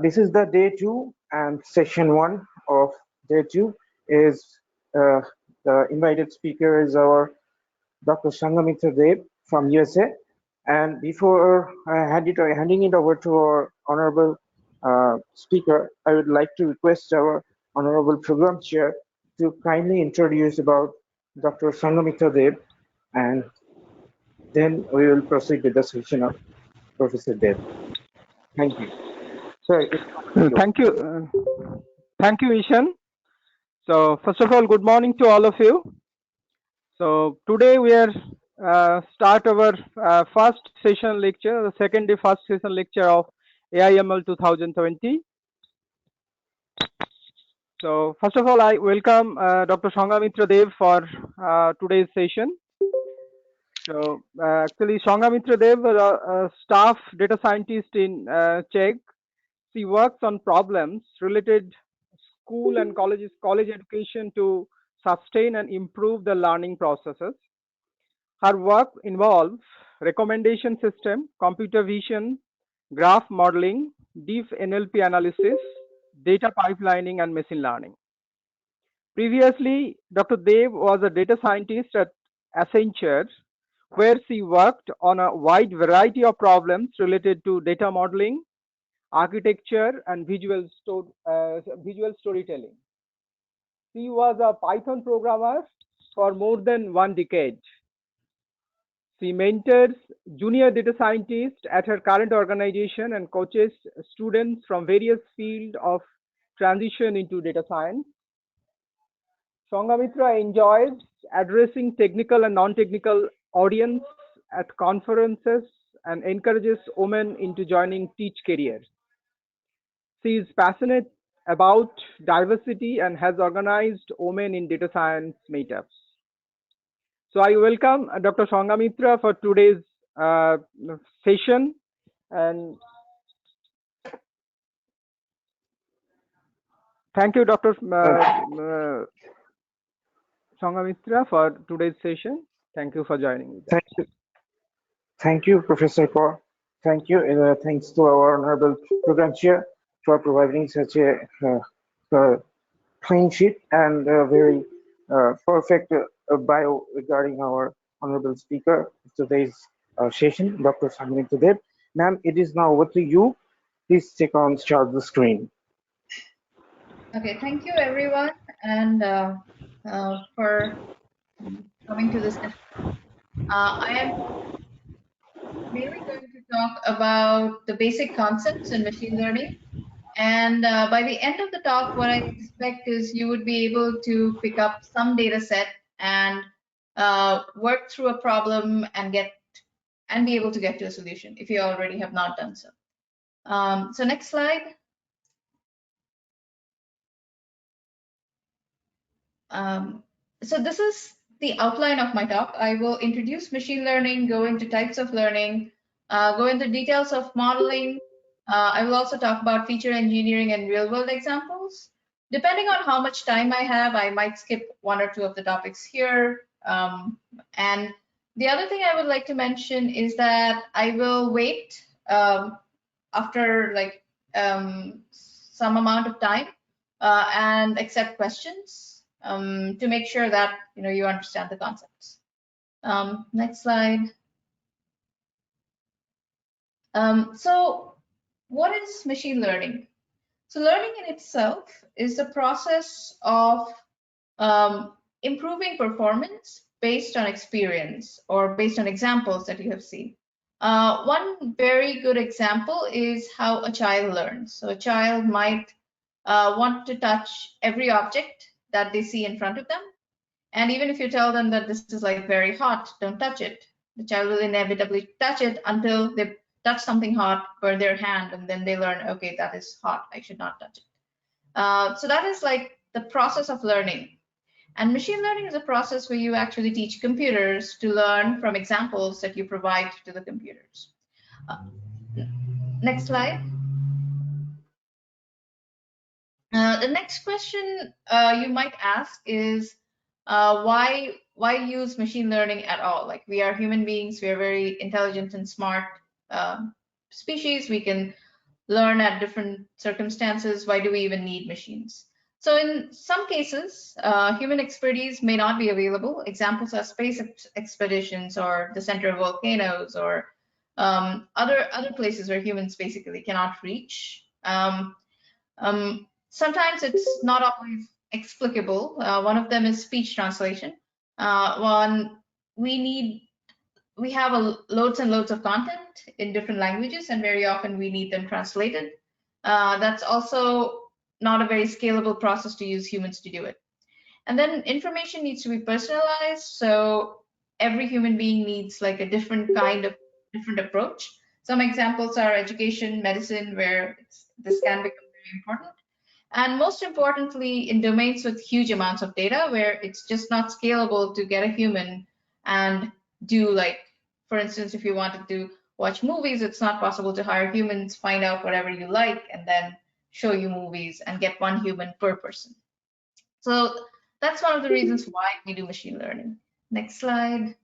This is the day 2 and session 1 of day 2 is the invited speaker is our Dr. Sanghamitra Deb from USA. And before handing it over to our honorable speaker, I would like to request our honorable program chair to kindly introduce about Dr. Sanghamitra Deb, and then we will proceed with the session of Professor Deb. Thank you. Sir, thank you. Thank you, Eshan. So first of all, good morning to all of you. So today we are start our first session lecture, the second day first session lecture of AIML 2020. So first of all, I welcome Dr. Sanghamitra Deb for today's session. So actually, Sanghamitra Deb was a staff data scientist in Chegg. She works on problems related school and college education to sustain and improve the learning processes. Her work involves recommendation system, computer vision, graph modeling, deep NLP analysis, data pipelining, and machine learning. Previously, Dr. Deb was a data scientist at Accenture, where she worked on a wide variety of problems related to data modeling, architecture, and visual storytelling. She was a Python programmer for more than 1 decade. She mentors junior data scientists at her current organization and coaches students from various fields of transition into data science. Sanghamitra enjoys addressing technical and non-technical audience at conferences and encourages women into joining teach careers. She is passionate about diversity and has organized women in data science meetups. So I welcome Dr. Sanghamitra for today's session, and thank you, Dr. Sanghamitra, for today's session. Thank you for joining me. Thank you, Professor Kaur. Thank you. Thanks to our honorable program chair for providing such a clean sheet and very perfect bio regarding our honorable speaker today's session, Dr. Sanghamitra Deb. Ma'am, it is now over to you. Please start the screen. Okay, thank you everyone, and for coming to this. I am mainly going to talk about the basic concepts in machine learning. And by the end of the talk, what I expect is you would be able to pick up some data set and work through a problem and be able to get to a solution if you already have not done so. So next slide. So this is the outline of my talk. I will introduce machine learning, go into types of learning, go into details of modeling. I will also talk about feature engineering and real-world examples. Depending on how much time I have, I might skip 1 or 2 of the topics here. And the other thing I would like to mention is that I will wait after like some amount of time and accept questions to make sure that you understand the concepts. Next slide. So what is machine learning? So learning in itself is the process of improving performance based on experience or based on examples that you have seen. One very good example is how a child learns. So a child might want to touch every object that they see in front of them. And even if you tell them that this is like very hot, don't touch it, the child will inevitably touch it until they touch something hot for their hand, and then they learn, okay, that is hot, I should not touch it. So that is like the process of learning. And machine learning is a process where you actually teach computers to learn from examples that you provide to the computers. Next slide. The next question you might ask is why use machine learning at all? Like, we are human beings, we are very intelligent and smart species. We can learn at different circumstances. Why do we even need machines? So in some cases, human expertise may not be available. Examples are space expeditions or the center of volcanoes or other places where humans basically cannot reach. Sometimes it's not always explicable. One of them is speech translation. One, we have loads and loads of content in different languages, and very often we need them translated. That's also not a very scalable process to use humans to do it. And then information needs to be personalized, so every human being needs like a different approach. Some examples are education, medicine, where this can become very important. And most importantly, in domains with huge amounts of data, where it's just not scalable to get a human and do, like, for instance, if you wanted to watch movies, it's not possible to hire humans, find out whatever you like, and then show you movies and get one human per person. So that's one of the reasons why we do machine learning. Next slide.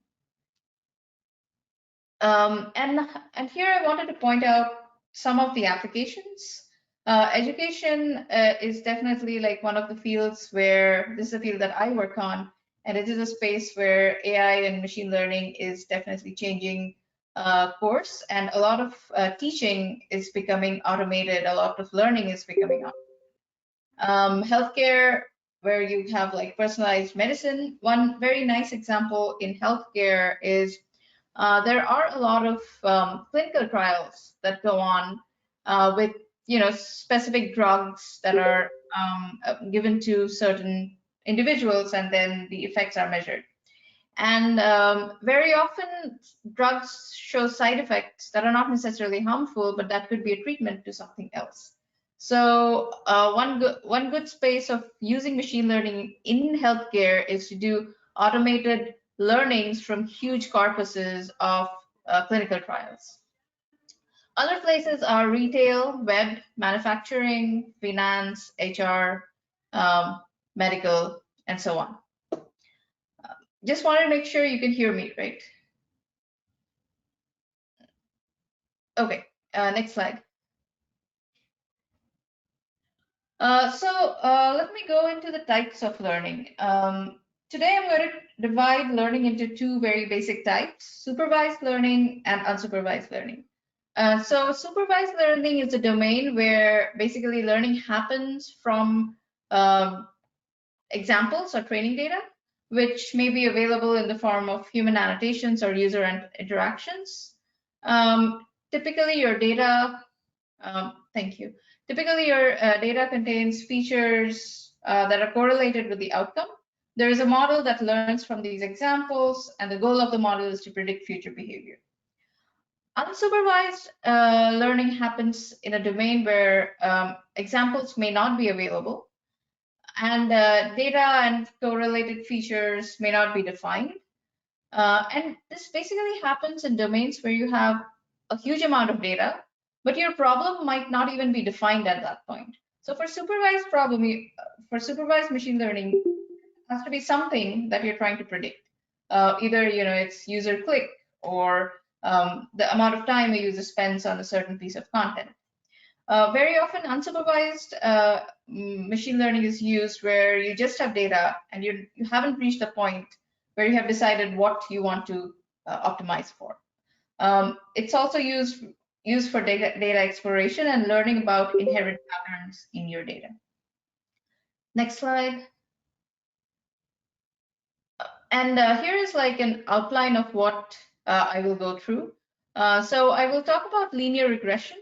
And here I wanted to point out some of the applications. Education is definitely like one of the fields where this is a field that I work on, and it is a space where AI and machine learning is definitely changing course, and a lot of teaching is becoming automated, a lot of learning is becoming automated. Healthcare, where you have like personalized medicine. One very nice example in healthcare is there are a lot of clinical trials that go on with specific drugs that are given to certain individuals, and then the effects are measured. And very often drugs show side effects that are not necessarily harmful, but that could be a treatment to something else. So one good space of using machine learning in healthcare is to do automated learnings from huge corpuses of clinical trials. Other places are retail, web, manufacturing, finance, HR, medical, and so on. Just wanted to make sure you can hear me, right? Okay, next slide. Let me go into the types of learning. Today I'm going to divide learning into two very basic types: supervised learning and unsupervised learning. So supervised learning is a domain where basically learning happens from examples or training data, which may be available in the form of human annotations or user interactions. Typically your data, thank you. Typically your data contains features that are correlated with the outcome. There is a model that learns from these examples, and the goal of the model is to predict future behavior. Unsupervised learning happens in a domain where examples may not be available, and data and correlated features may not be defined. And this basically happens in domains where you have a huge amount of data, but your problem might not even be defined at that point. So for supervised machine learning, it has to be something that you're trying to predict. Either it's user click, or the amount of time a user spends on a certain piece of content. Very often unsupervised machine learning is used where you just have data and you haven't reached the point where you have decided what you want to optimize for. It's also used for data exploration and learning about inherent patterns in your data. Next slide. And here is like an outline of what I will go through. So I will talk about linear regression,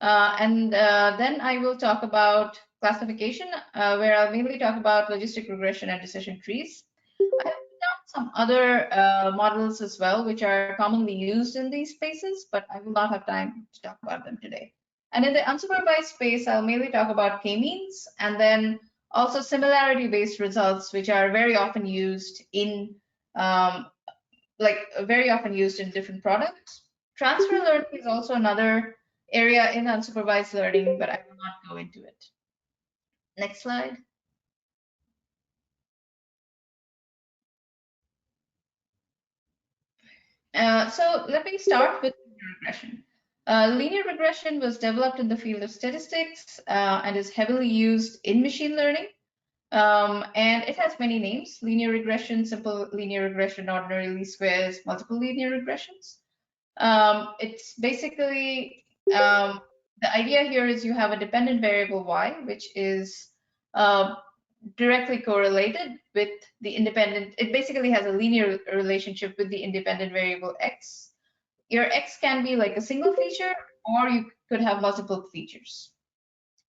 and then I will talk about classification, where I'll mainly talk about logistic regression and decision trees. I have found some other models as well, which are commonly used in these spaces, but I will not have time to talk about them today. And in the unsupervised space, I'll mainly talk about k-means, and then also similarity-based results, which are very often used in different products. Transfer learning is also another area in unsupervised learning, but I will not go into it. Next slide. So let me start with regression. Linear regression was developed in the field of statistics and is heavily used in machine learning. And it has many names: linear regression, simple linear regression, ordinary least squares, multiple linear regressions. It's basically, the idea here is you have a dependent variable y, which is directly correlated with the independent. It basically has a linear relationship with the independent variable x. Your x can be like a single feature, or you could have multiple features.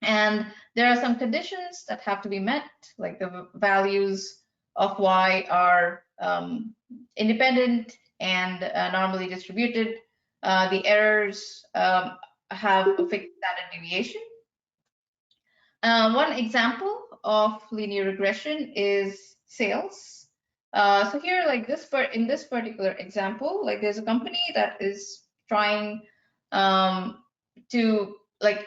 And there are some conditions that have to be met, like the values of y are independent and normally distributed. The errors have a fixed standard deviation. One example of linear regression is sales. So here, like in this particular example, like there's a company that is trying to, like,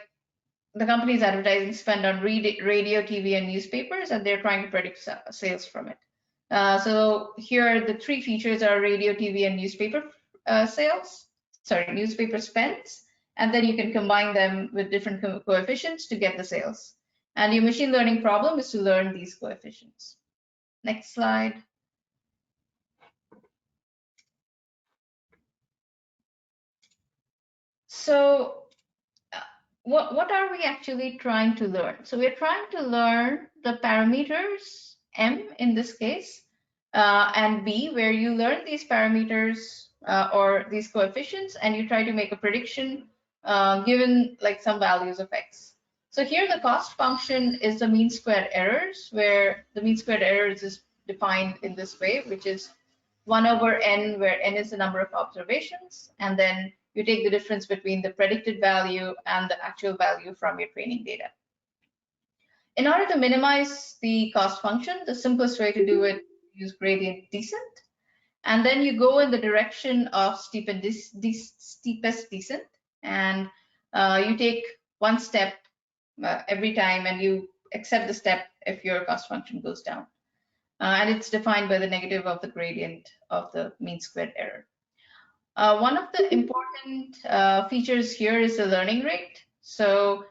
the company's advertising spend on radio, TV, and newspapers, and they're trying to predict sales from it. So here the three features are radio, TV, and newspaper newspaper spends, and then you can combine them with different coefficients to get the sales. And your machine learning problem is to learn these coefficients. Next slide. So what are we actually trying to learn? So we're trying to learn the parameters M in this case and B, where you learn these parameters or these coefficients, and you try to make a prediction given like some values of X. So here the cost function is the mean squared errors, where the mean squared errors is defined in this way, which is 1 over n, where n is the number of observations, and then you take the difference between the predicted value and the actual value from your training data. In order to minimize the cost function, the simplest way to do it is use gradient descent. And then you go in the direction of steepest descent, and you take one step every time, and you accept the step if your cost function goes down. And it's defined by the negative of the gradient of the mean squared error. One of the important features here is the learning rate. So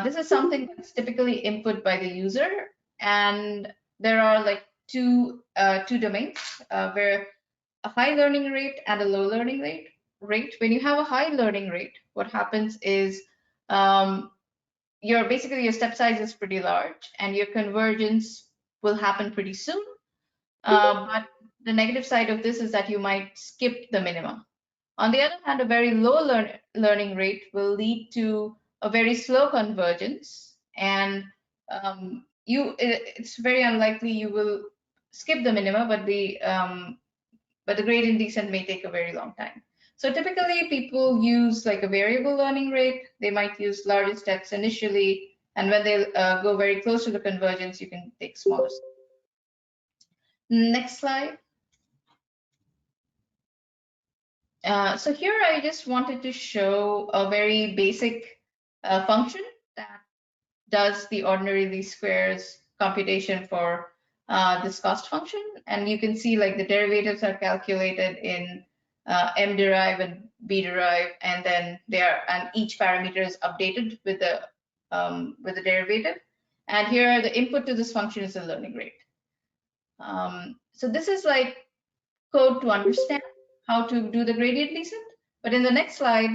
this is something that's typically input by the user, and there are like two domains where a high learning rate and a low learning rate. When you have a high learning rate, what happens is your step size is pretty large, and your convergence will happen pretty soon. But the negative side of this is that you might skip the minima. On the other hand, a very low learning rate will lead to a very slow convergence, and it's very unlikely you will skip the minima, but the gradient descent may take a very long time. So typically people use like a variable learning rate. They might use larger steps initially, and when they go very close to the convergence, you can take smaller steps. Next slide. So here I just wanted to show a very basic function that does the ordinary least squares computation for this cost function. And you can see like the derivatives are calculated in M derive and B derive, and then and each parameter is updated with the derivative. And here the input to this function is the learning rate. So this is like code to understand how to do the gradient descent. But in the next slide,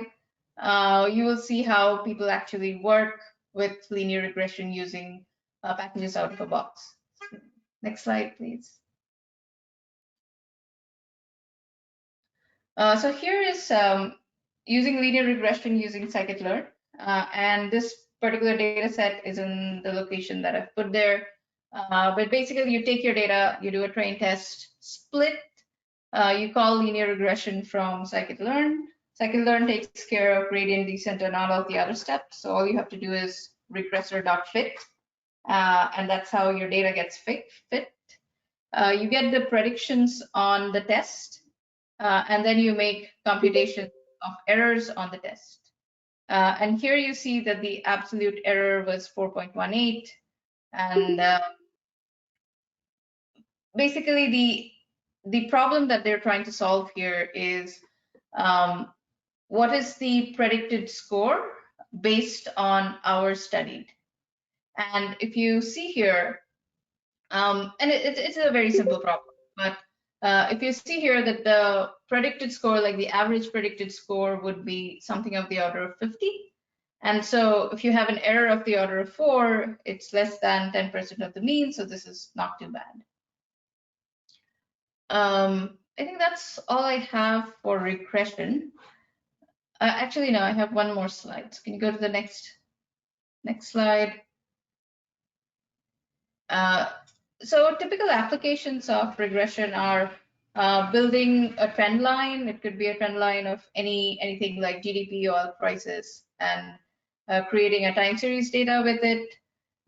you will see how people actually work with linear regression using packages out of a box. Next slide, please. So here is using linear regression using scikit-learn. And this particular data set is in the location that I've put there. But basically, you take your data, you do a train test, split, you call linear regression from scikit-learn. Scikit-learn takes care of gradient descent and all of the other steps. So all you have to do is regressor.fit, and that's how your data gets fit. You get the predictions on the test, and then you make computation of errors on the test. And here you see that the absolute error was 4.18, and basically the problem that they're trying to solve here is what is the predicted score based on our studied. And if you see here, and it's a very simple problem, but if you see here that the predicted score, like the average predicted score, would be something of the order of 50. And so if you have an error of the order of 4, it's less than 10% of the mean, so this is not too bad. I think that's all I have for regression. Actually, no, I have one more slide. So can you go to the next slide? So typical applications of regression are building a trend line. It could be a trend line of anything like GDP, oil prices, and creating a time series data with it.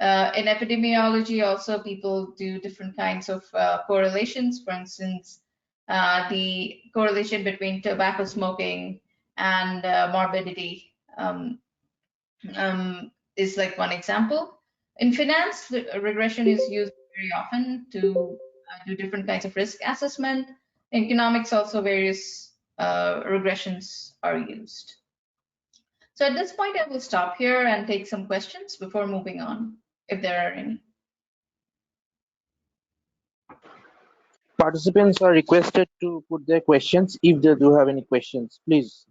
In epidemiology, also people do different kinds of correlations. For instance, the correlation between tobacco smoking and morbidity is like one example. In finance, regression is used very often to do different kinds of risk assessment. In economics, also various regressions are used. So at this point, I will stop here and take some questions before moving on, if there are any. Participants are requested to put their questions if they do have any questions, please.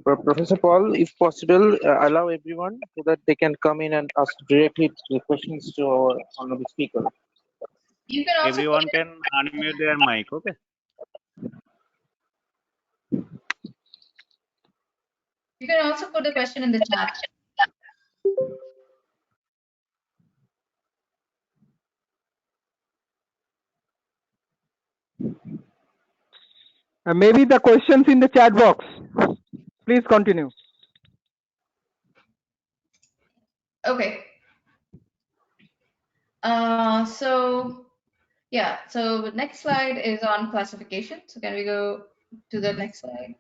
Professor Paul, if possible, allow everyone so that they can come in and ask directly the questions to our honorable speaker. You can also Everyone can unmute their mic, okay? You can also put a question in the chat. Maybe the questions in the chat box. Please continue. Okay. So yeah, so the next slide is on classification. So can we go to the next slide?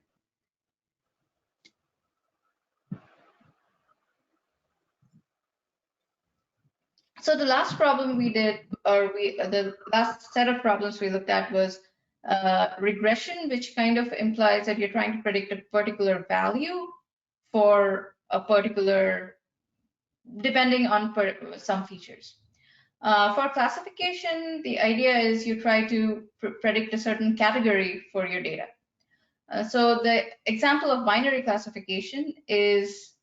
So the last problem we did, or the last set of problems we looked at was regression, which kind of implies that you're trying to predict a particular value for a particular, depending on some features. For classification, the idea is you try to predict a certain category for your data. So the example of binary classification is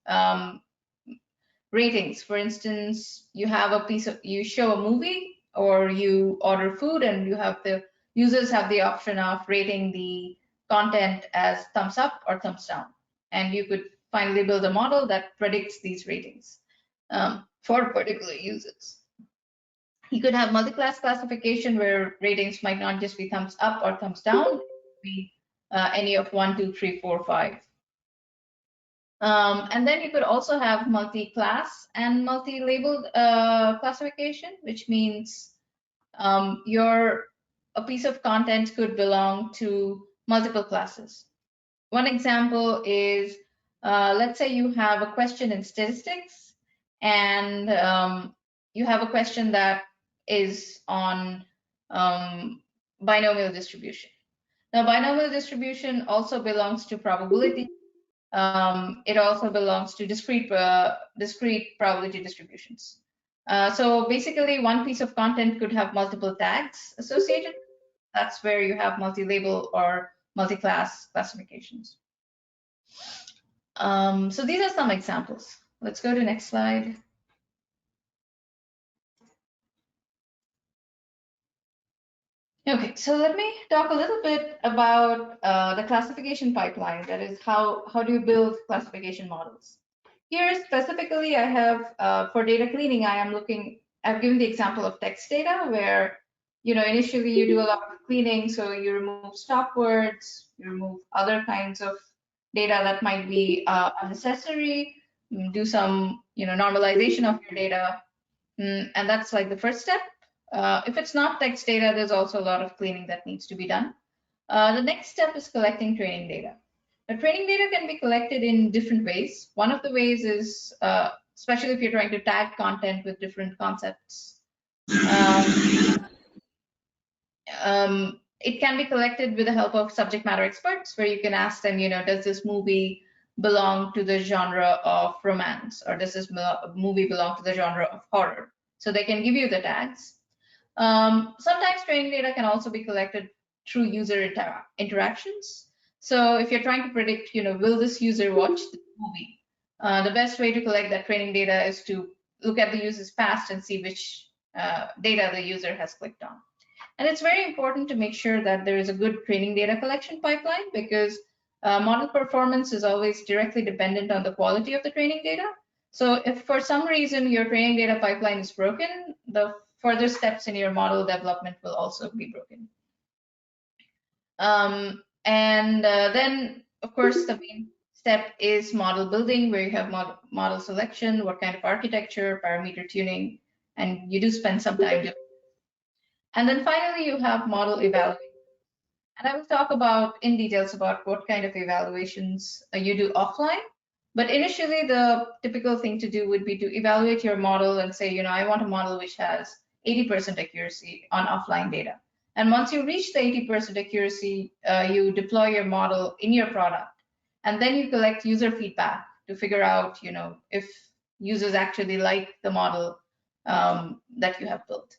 ratings. For instance, you have you show a movie or you order food, and you have the users have the option of rating the content as thumbs up or thumbs down. And you could finally build a model that predicts these ratings for particular users. You could have multi-class classification where ratings might not just be thumbs up or thumbs down, it could be any of 1, 2, 3, 4, 5. And then you could also have multi-class and multi-labeled classification, which means a piece of content could belong to multiple classes. One example is, let's say you have a question in statistics, and you have a question that is on binomial distribution. Now, binomial distribution also belongs to probability. It also belongs to discrete probability distributions. So basically, one piece of content could have multiple tags associated. That's where you have multi-label or multi-class classifications. So these are some examples. Let's go to next slide. Okay, so let me talk a little bit about the classification pipeline. That is, how do you build classification models? Here specifically, I have for data cleaning, I've given the example of text data where, initially you do a lot of cleaning, so you remove stop words, you remove other kinds of data that might be unnecessary, do some, normalization of your data, and that's like the first step. If it's not text data, there's also a lot of cleaning that needs to be done. The next step is collecting training data. Now, training data can be collected in different ways. One of the ways is, especially if you're trying to tag content with different concepts. it can be collected with the help of subject matter experts, where you can ask them, does this movie belong to the genre of romance, or does this movie belong to the genre of horror? So they can give you the tags. Sometimes training data can also be collected through user interactions. So if you're trying to predict, will this user watch the movie? The best way to collect that training data is to look at the user's past and see which data the user has clicked on. And it's very important to make sure that there is a good training data collection pipeline, because model performance is always directly dependent on the quality of the training data. So if for some reason your training data pipeline is broken, the further steps in your model development will also be broken. Then, of course, the main step is model building, where you have model selection, what kind of architecture, parameter tuning, and you do spend some time doing. And then finally, you have model evaluation. And I will talk about in details about what kind of evaluations you do offline. But initially, the typical thing to do would be to evaluate your model and say, I want a model which has 80% accuracy on offline data. And once you reach the 80% accuracy, you deploy your model in your product. And then you collect user feedback to figure out, if users actually like the model that you have built.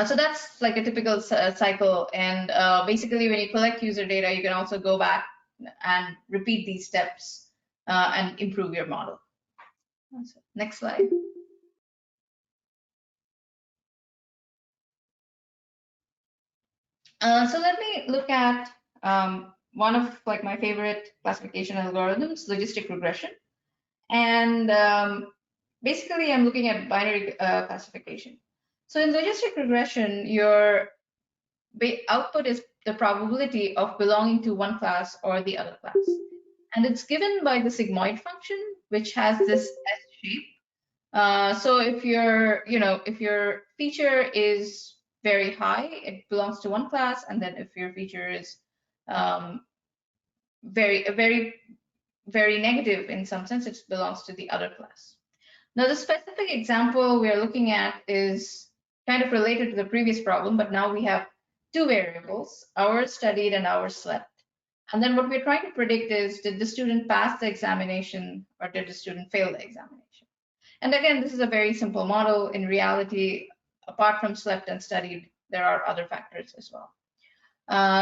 So that's like a typical cycle. And basically, when you collect user data, you can also go back and repeat these steps and improve your model. Next slide. So let me look at one of my favorite classification algorithms, logistic regression. And basically, I'm looking at binary classification. So in logistic regression, your output is the probability of belonging to one class or the other class. And it's given by the sigmoid function, which has this S shape. So if your feature is very high, it belongs to one class, and then if your feature is very negative in some sense, it belongs to the other class. Now, the specific example we're looking at is kind of related to the previous problem, but now we have two variables, hours studied and hours slept. And then what we're trying to predict is, did the student pass the examination or did the student fail the examination? And again, this is a very simple model. In reality, apart from slept and studied, there are other factors as well.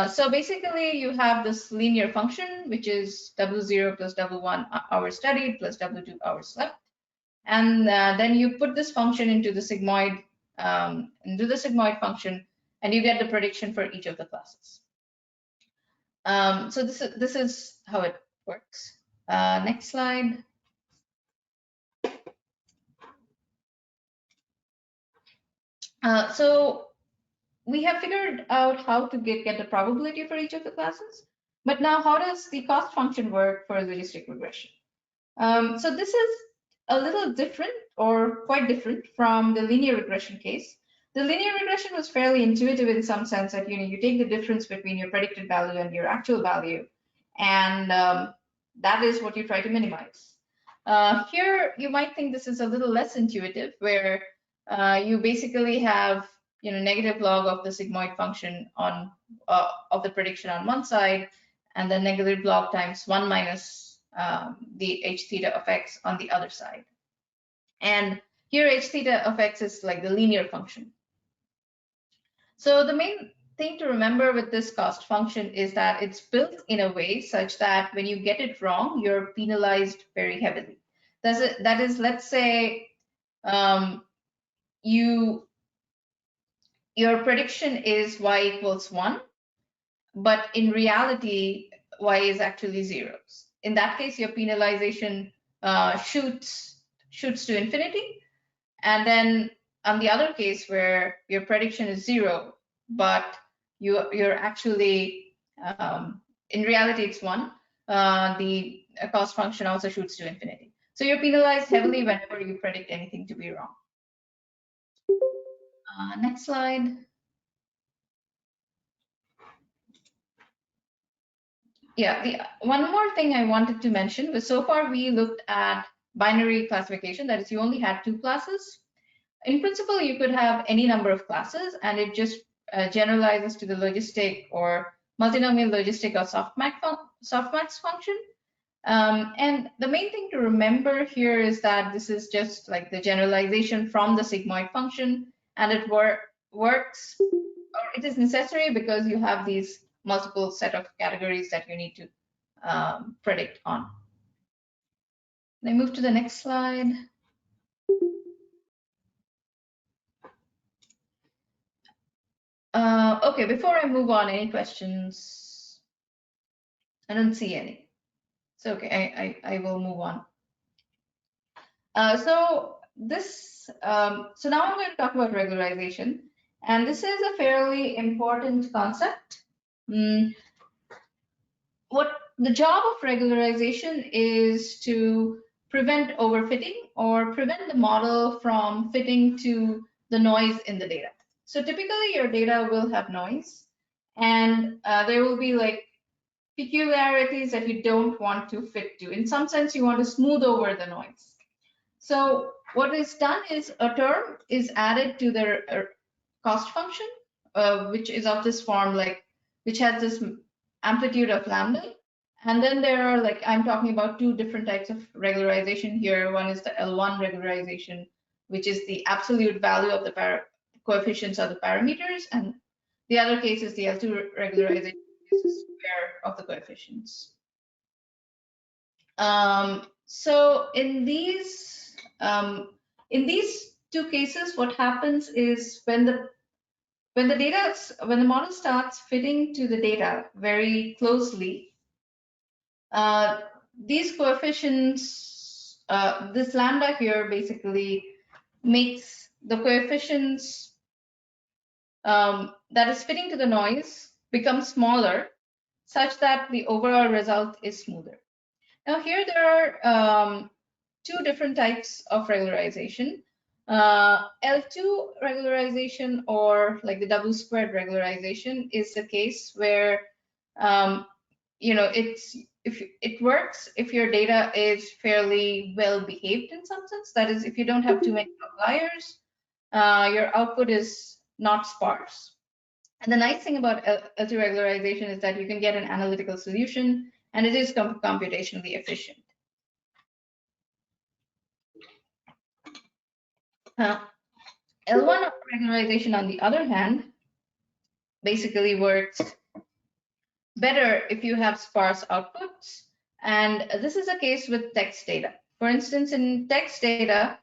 So basically, you have this linear function, which is W0 plus W1 hours studied plus W2 hours slept. And then you put this function into the sigmoid function, and you get the prediction for each of the classes. So this is how it works. Next slide. So we have figured out how to get the probability for each of the classes. But now, how does the cost function work for logistic regression? So this is a little different, or quite different, from the linear regression case. The linear regression was fairly intuitive in some sense that you take the difference between your predicted value and your actual value, and that is what you try to minimize. Here, you might think this is a little less intuitive, where you basically have negative log of the sigmoid function on of the prediction on one side, and then negative log times 1 minus the h theta of x on the other side. And here h theta of x is like the linear function. So the main thing to remember with this cost function is that it's built in a way such that when you get it wrong, you're penalized very heavily. That is, let's say your prediction is y equals 1, but in reality, y is actually 0. In that case, your penalization shoots to infinity. And then on the other case, where your prediction is 0, but you're actually, in reality, it's 1, the cost function also shoots to infinity. So you're penalized heavily whenever you predict anything to be wrong. Next slide. Yeah, one more thing I wanted to mention was, so far we looked at binary classification, that is, you only had 2 classes. In principle, you could have any number of classes, and it just generalizes to the logistic or multinomial logistic or softmax function. And the main thing to remember here is that this is just like the generalization from the sigmoid function, and it works, or it is necessary because you have these multiple set of categories that you need to predict on. Let me move to the next slide. Okay, before I move on, any questions? I don't see any. So okay, I will move on. So now I'm going to talk about regularization, and this is a fairly important concept. What the job of regularization is to prevent overfitting or prevent the model from fitting to the noise in the data. So typically your data will have noise, and there will be like peculiarities that you don't want to fit to. In some sense, you want to smooth over the noise. So what is done is a term is added to the cost function, which is of this form, like which has this amplitude of lambda. And then there are, like, I'm talking about two different types of regularization here. One is the L1 regularization, which is the absolute value of the coefficients of the parameters, and the other case is the L2 regularization, which is the square of the coefficients. So in these two cases, what happens is when the model starts fitting to the data very closely, these coefficients, this lambda here basically makes the coefficients that is fitting to the noise become smaller, such that the overall result is smoother. Now here there are two different types of regularization. L2 regularization, or like the double squared regularization, is the case where if it works if your data is fairly well behaved in some sense. That is, if you don't have too many outliers, your output is not sparse. And the nice thing about L2 regularization is that you can get an analytical solution, and it is computationally efficient. L1 regularization, on the other hand, basically works better if you have sparse outputs. And this is a case with text data. For instance, in text data,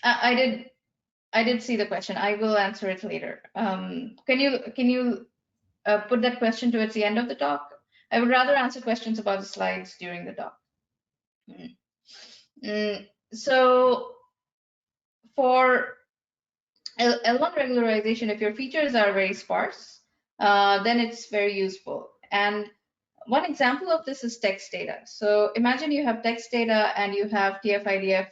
I did see the question. I will answer it later. Can you put that question towards the end of the talk? I would rather answer questions about the slides during the talk. So for L1 regularization, if your features are very sparse, then it's very useful. And one example of this is text data. So imagine you have text data and you have TF-IDF,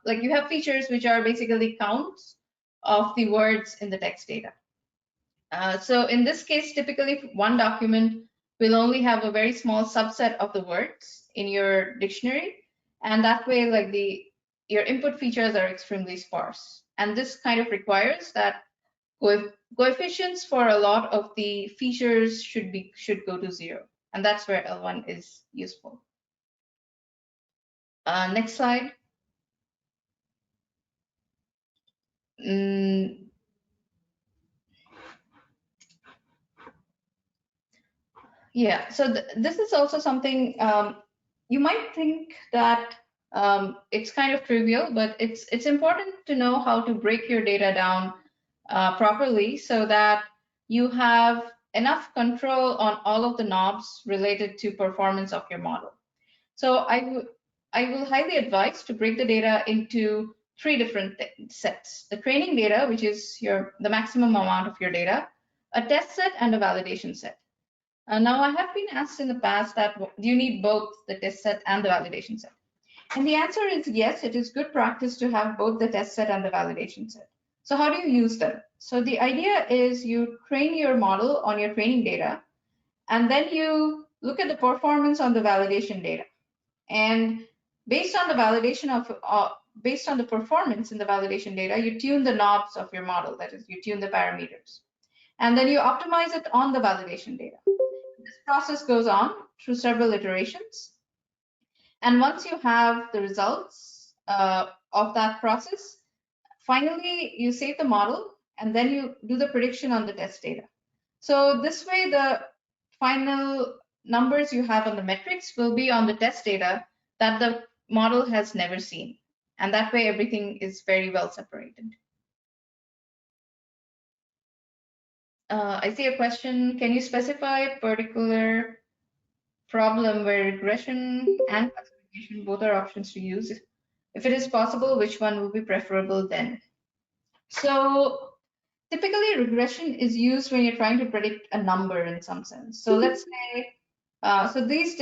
like you have features which are basically counts of the words in the text data. So in this case, typically one document will only have a very small subset of the words in your dictionary, and that way, like your input features are extremely sparse. And this kind of requires that coefficients for a lot of the features should go to 0, and that's where L1 is useful. Next slide. Yeah, so this is also something you might think that it's kind of trivial, but it's important to know how to break your data down properly so that you have enough control on all of the knobs related to performance of your model. So I will highly advise to break the data into 3 different sets: the training data, which is the maximum amount of your data, a test set, and a validation set. Now, I have been asked in the past that do you need both the test set and the validation set? And the answer is yes, it is good practice to have both the test set and the validation set. So how do you use them? So the idea is you train your model on your training data, and then you look at the performance on the validation data. And based on the validation based on the performance in the validation data, you tune the knobs of your model. That is, you tune the parameters. And then you optimize it on the validation data. This process goes on through several iterations. And once you have the results of that process, finally, you save the model, and then you do the prediction on the test data. So this way, the final numbers you have on the metrics will be on the test data that the model has never seen. And that way, everything is very well separated. I see a question. Can you specify a particular problem where regression and classification both are options to use? If it is possible, which one would be preferable then? So typically, regression is used when you're trying to predict a number in some sense. So let's say, so these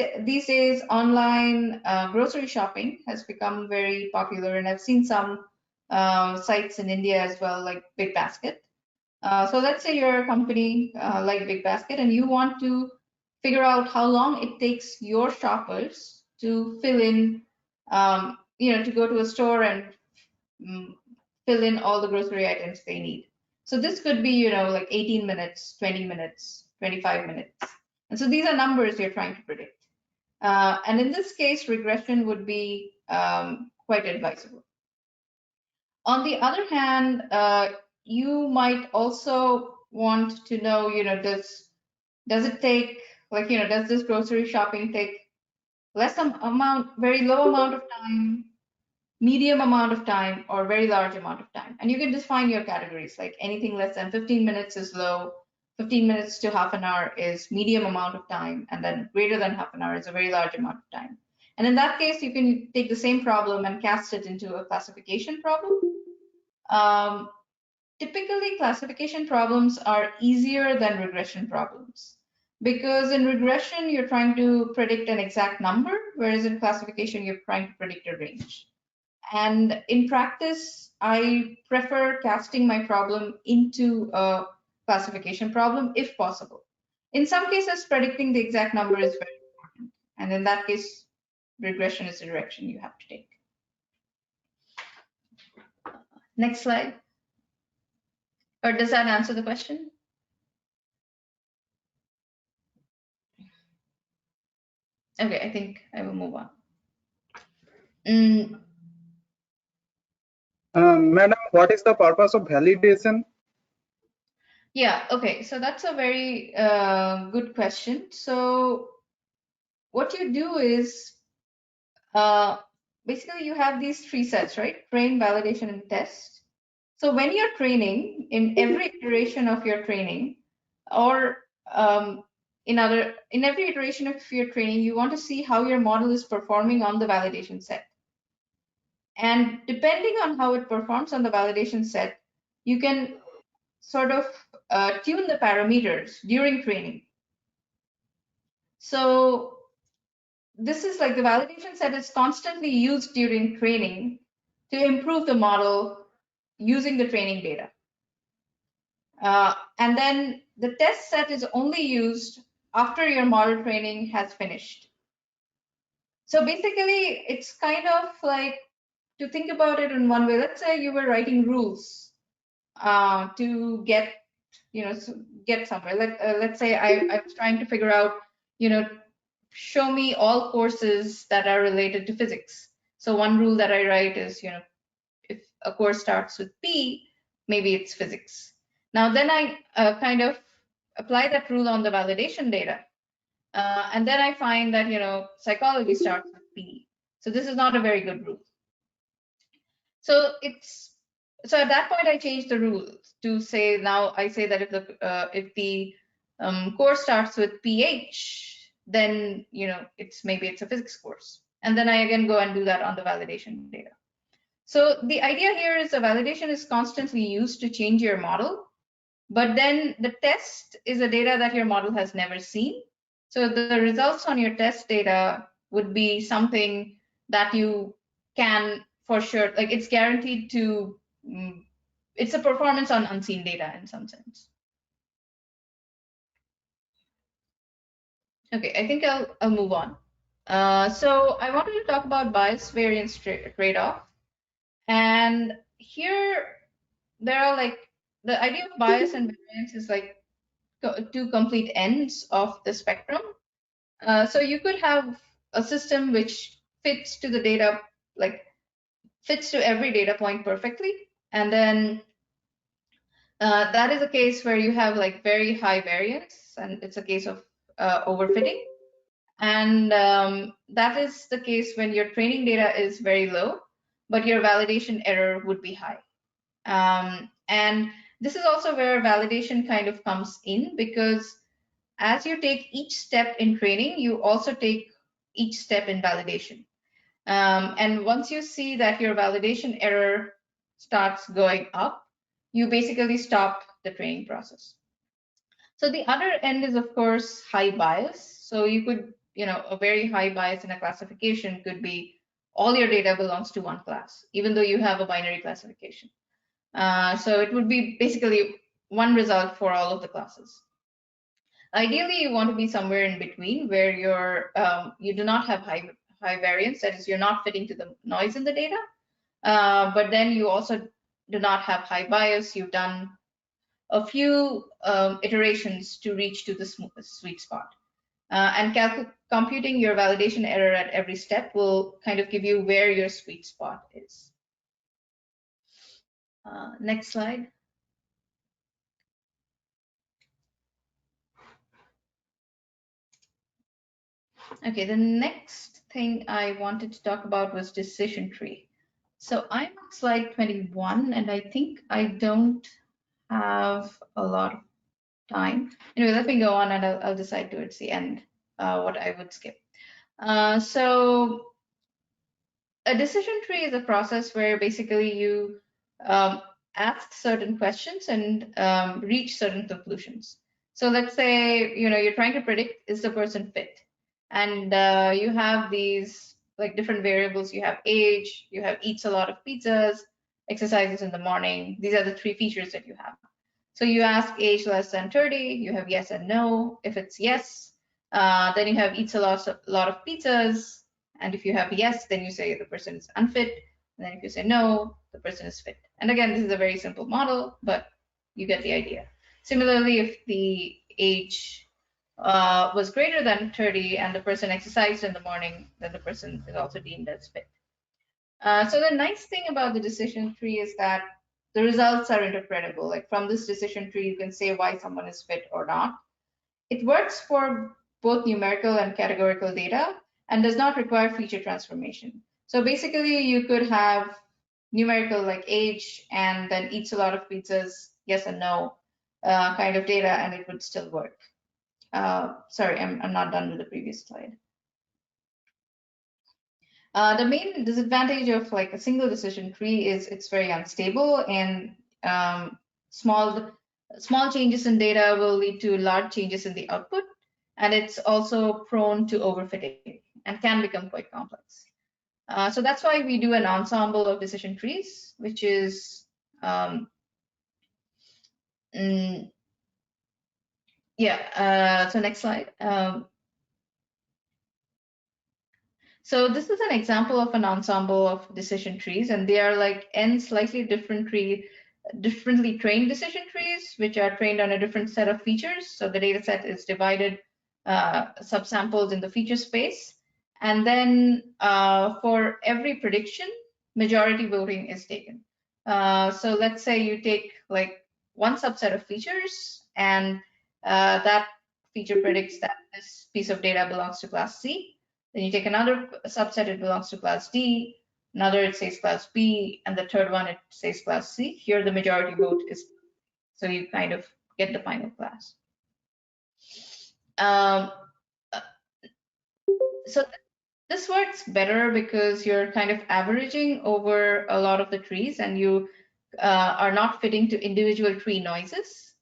days, online grocery shopping has become very popular, and I've seen some sites in India as well, like Big Basket. So let's say you're a company like Big Basket, and you want to figure out how long it takes your shoppers to fill in, to go to a store and fill in all the grocery items they need. So this could be, like 18 minutes, 20 minutes, 25 minutes. And so these are numbers you're trying to predict. And in this case, regression would be quite advisable. On the other hand, you might also want to know, does it take, does this grocery shopping take very low amount of time, medium amount of time, or very large amount of time? And you can define your categories, like anything less than 15 minutes is low, 15 minutes to half an hour is medium amount of time, and then greater than half an hour is a very large amount of time. And in that case, you can take the same problem and cast it into a classification problem. Typically, classification problems are easier than regression problems, because in regression, you're trying to predict an exact number, whereas in classification, you're trying to predict a range. And in practice, I prefer casting my problem into a classification problem if possible. In some cases, predicting the exact number is very important. And in that case, regression is the direction you have to take. Next slide. Or does that answer the question? Okay, I think I will move on. Madam, what is the purpose of validation? Yeah, okay, so that's a very good question. So what you do is, basically you have these three sets, right? Train, validation, and test. So when you're training, in every iteration of your training, or in every iteration of your training, you want to see how your model is performing on the validation set. And depending on how it performs on the validation set, you can sort of tune the parameters during training. So this is like the validation set is constantly used during training to improve the model using the training data. And then the test set is only used after your model training has finished. So basically, it's kind of like, to think about it in one way, let's say you were writing rules to get, get somewhere. Let's say I was trying to figure out, show me all courses that are related to physics. So one rule that I write is, if a course starts with P, maybe it's physics. Now then I kind of apply that rule on the validation data. And then I find that, psychology starts with P. So this is not a very good rule. So at that point I changed the rule to say, now I say that if the course starts with PH, then maybe it's a physics course. And then I again go and do that on the validation data. So the idea here is the validation is constantly used to change your model, but then the test is a data that your model has never seen. So the results on your test data would be something that you can for sure, like it's guaranteed to, it's a performance on unseen data in some sense. Okay, I think I'll move on. So I wanted to talk about bias variance trade-off. And here there are like, the idea of bias and variance is like two complete ends of the spectrum. So you could have a system which fits to the data, like fits to every data point perfectly. And then that is a case where you have like very high variance, and it's a case of overfitting. And that is the case when your training data is very low, but your validation error would be high. And this is also where validation kind of comes in, because as you take each step in training, you also take each step in validation. And once you see that your validation error starts going up, you basically stop the training process. So the other end is, of course, high bias. So you could, a very high bias in a classification could be all your data belongs to one class, even though you have a binary classification. So it would be basically one result for all of the classes. Ideally, you want to be somewhere in between where you do not have high variance, that is, you're not fitting to the noise in the data, but then you also do not have high bias. You've done a few iterations to reach to the sweet spot. And computing your validation error at every step will kind of give you where your sweet spot is. Next slide. Okay, the next thing I wanted to talk about was decision tree. So I'm on slide 21, and I think I don't have a lot of time. Anyway, let me go on, and I'll decide towards the end what I would skip. So a decision tree is a process where basically you ask certain questions and reach certain conclusions. So let's say you're trying to predict, is the person fit? And you have these like different variables. You have age, you have eats a lot of pizzas, exercises in the morning. These are the three features that you have. So you ask age less than 30, you have yes and no. If it's yes, then you have eats a lot of pizzas. And if you have yes, then you say the person is unfit. And then if you say no, the person is fit. And again, this is a very simple model, but you get the idea. Similarly, if the age was greater than 30 and the person exercised in the morning, then the person is also deemed as fit. So the nice thing about the decision tree is that the results are interpretable. Like from this decision tree, you can say why someone is fit or not. It works for both numerical and categorical data and does not require feature transformation. So basically, you could have numerical like age and then eats a lot of pizzas, yes and no kind of data, and it would still work. Sorry, I'm not done with the previous slide. The main disadvantage of like a single decision tree is it's very unstable, and small changes in data will lead to large changes in the output, and it's also prone to overfitting and can become quite complex. So that's why we do an ensemble of decision trees, which is so next slide. So this is an example of an ensemble of decision trees, and they are like n slightly differently trained decision trees, which are trained on a different set of features. So the data set is divided subsamples in the feature space. And then for every prediction, majority voting is taken. So let's say you take like one subset of features, and that feature predicts that this piece of data belongs to class C. Then you take another subset, it belongs to class D. Another, it says class B, and the third one, it says class C. Here, the majority vote is, so you kind of get the final class. So this works better because you're kind of averaging over a lot of the trees, and you are not fitting to individual tree noises.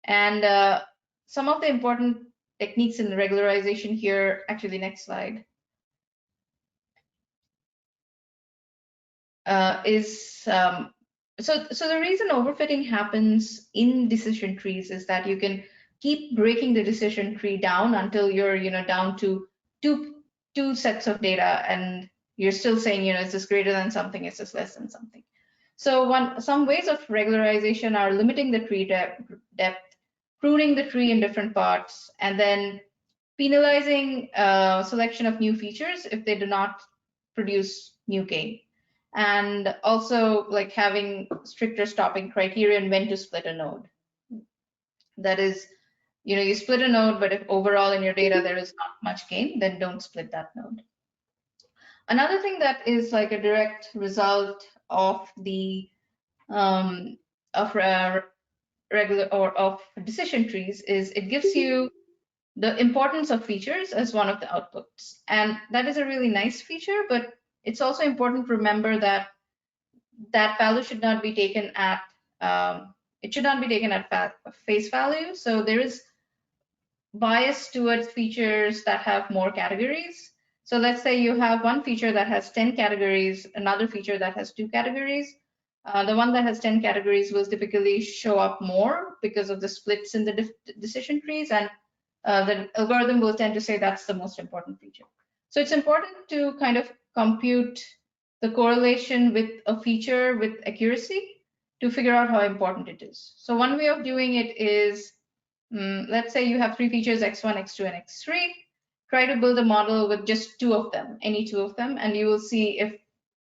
And some of the important techniques in the regularization here, actually, next slide. So the reason overfitting happens in decision trees is that you can keep breaking the decision tree down until you're down to two sets of data, and you're still saying, is this greater than something, is this less than something? So some ways of regularization are limiting the tree depth, pruning the tree in different parts, and then penalizing selection of new features if they do not produce new gain. And also like having stricter stopping criteria and when to split a node. That is, you split a node, but if overall in your data there is not much gain, then don't split that node. Another thing that is like a direct result of the regular or of decision trees is it gives you the importance of features as one of the outputs. And that is a really nice feature, but it's also important to remember that that value should not be taken at it should not be taken at face value. So there is bias towards features that have more categories. So let's say you have one feature that has 10 categories, another feature that has 2 categories. The one that has 10 categories will typically show up more because of the splits in the decision trees, and the algorithm will tend to say that's the most important feature. So it's important to kind of compute the correlation with a feature with accuracy to figure out how important it is. So one way of doing it is, let's say you have 3 features, X1, X2, and X3. Try to build a model with just 2 of them, any 2 of them, and you will see if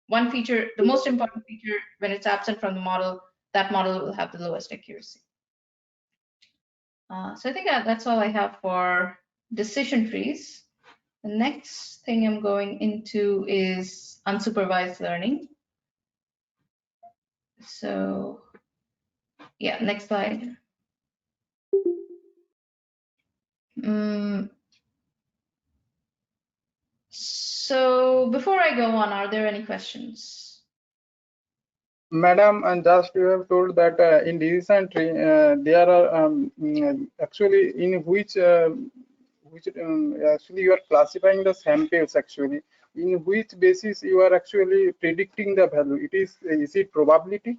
one feature, the most important feature, when it's absent from the model, that model will have the lowest accuracy. So I think that's all I have for decision trees. The next thing I'm going into is unsupervised learning. So yeah, next slide. So before I go on, are there any questions? Madam, and just you have told that in decision tree there are actually in which actually you are classifying the samples actually. In which basis you are actually predicting the value? Is it probability?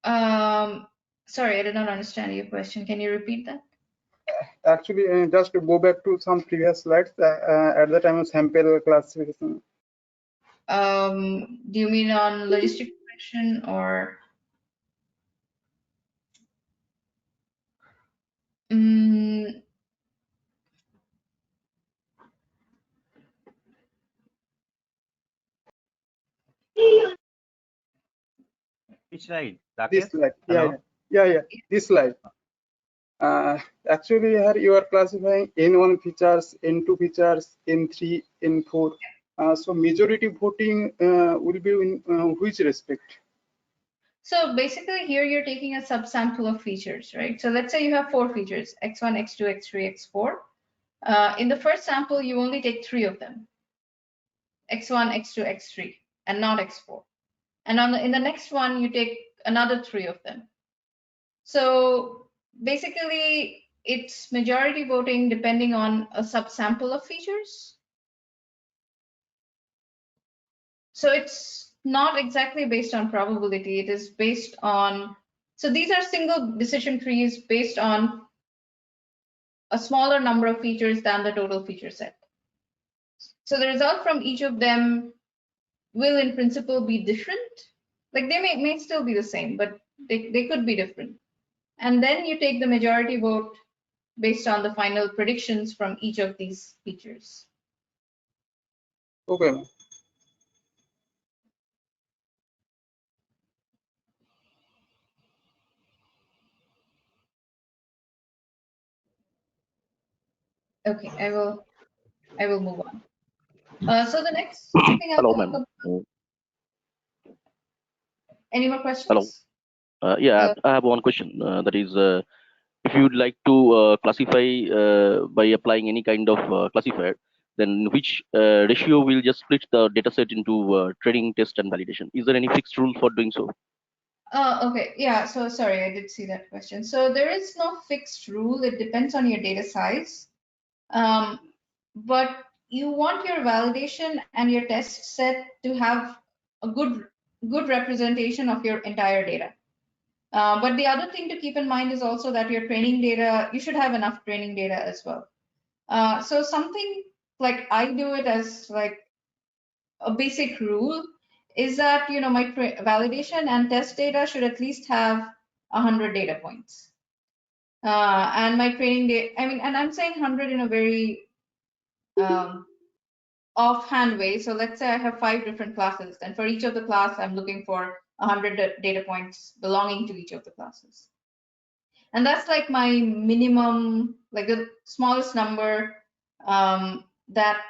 Sorry, I did not understand your question. Can you repeat that? Actually, just to go back to some previous slides at the time of sample classification. Do you mean on logistic regression or? Which slide? This slide. Hello? Yeah. This slide. Actually, here you are classifying N1 features, N2 features, N3, N4. So majority voting will be in which respect? So basically here you're taking a subsample of features, right? So let's say you have 4 features, X1, X2, X3, X4. In the first sample, you only take 3 of them, X1, X2, X3, and not X4. And in the next one, you take another 3 of them. So basically, it's majority voting depending on a subsample of features. So it's not exactly based on probability. It is based on, so these are single decision trees based on a smaller number of features than the total feature set. So the result from each of them will in principle be different. Like they may still be the same, but they could be different. And then you take the majority vote based on the final predictions from each of these features. Okay. Okay, I will move on. So the next thing Hello, I'll talk ma'am. about. Any more questions? Hello. Yeah, I have one question. That is, if you'd like to classify by applying any kind of classifier, then which ratio will just split the dataset into training, test, and validation? Is there any fixed rule for doing so? Okay, yeah, so sorry, I did see that question. So there is no fixed rule. It depends on your data size. But you want your validation and your test set to have a good representation of your entire data. But the other thing to keep in mind is also that your training data, you should have enough training data as well. So something like I do it as like a basic rule is that, you know, my validation and test data should at least have 100 data points. And my training data, I mean, and I'm saying 100 in a very offhand way. So let's say I have 5 different classes, and for each of the class, I'm looking for 100 data points belonging to each of the classes. And that's like my minimum, like the smallest number that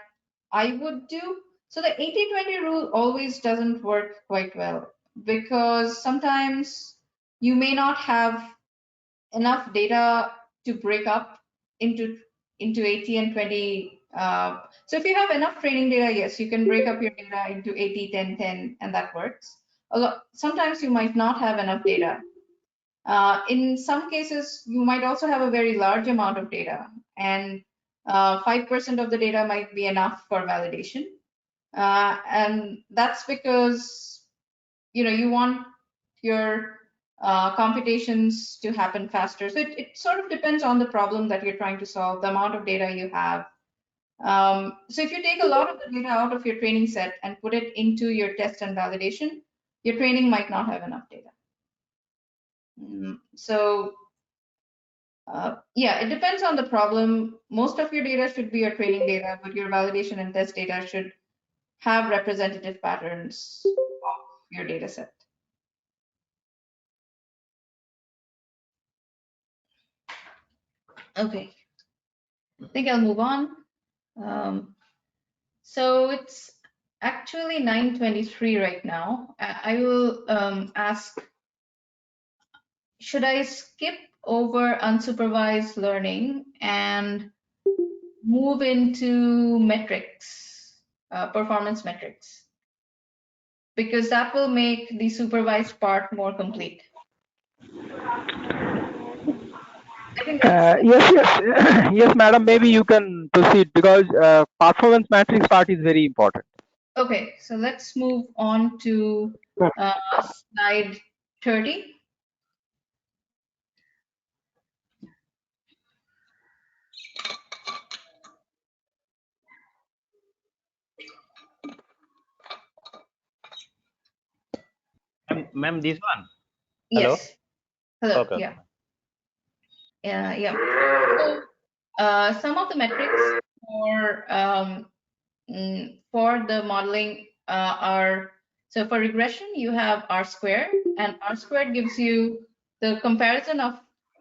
I would do. So the 80-20 rule always doesn't work quite well, because sometimes you may not have enough data to break up into 80 and 20. So if you have enough training data, yes, you can break up your data into 80, 10, 10, and that works. Although sometimes you might not have enough data. In some cases, you might also have a very large amount of data, and 5% of the data might be enough for validation. And that's because, you know, you want your computations to happen faster. So it sort of depends on the problem that you're trying to solve, the amount of data you have. So if you take a lot of the data out of your training set and put it into your test and validation, your training might not have enough data. So yeah, it depends on the problem. Most of your data should be your training data, but your validation and test data should have representative patterns of your data set. Okay, I think I'll move on. So it's actually 9:23 right now. I will ask, should I skip over unsupervised learning and move into metrics, performance metrics? Because that will make the supervised part more complete. I think Yes, yes, madam. Maybe you can proceed, because performance matrix part is very important. okay, so let's move on to slide 30. Ma'am, this one. Hello? Yes. Hello. Okay. Yeah. So some of the metrics for the modeling are, so for regression, you have R-squared, and R-squared gives you the comparison of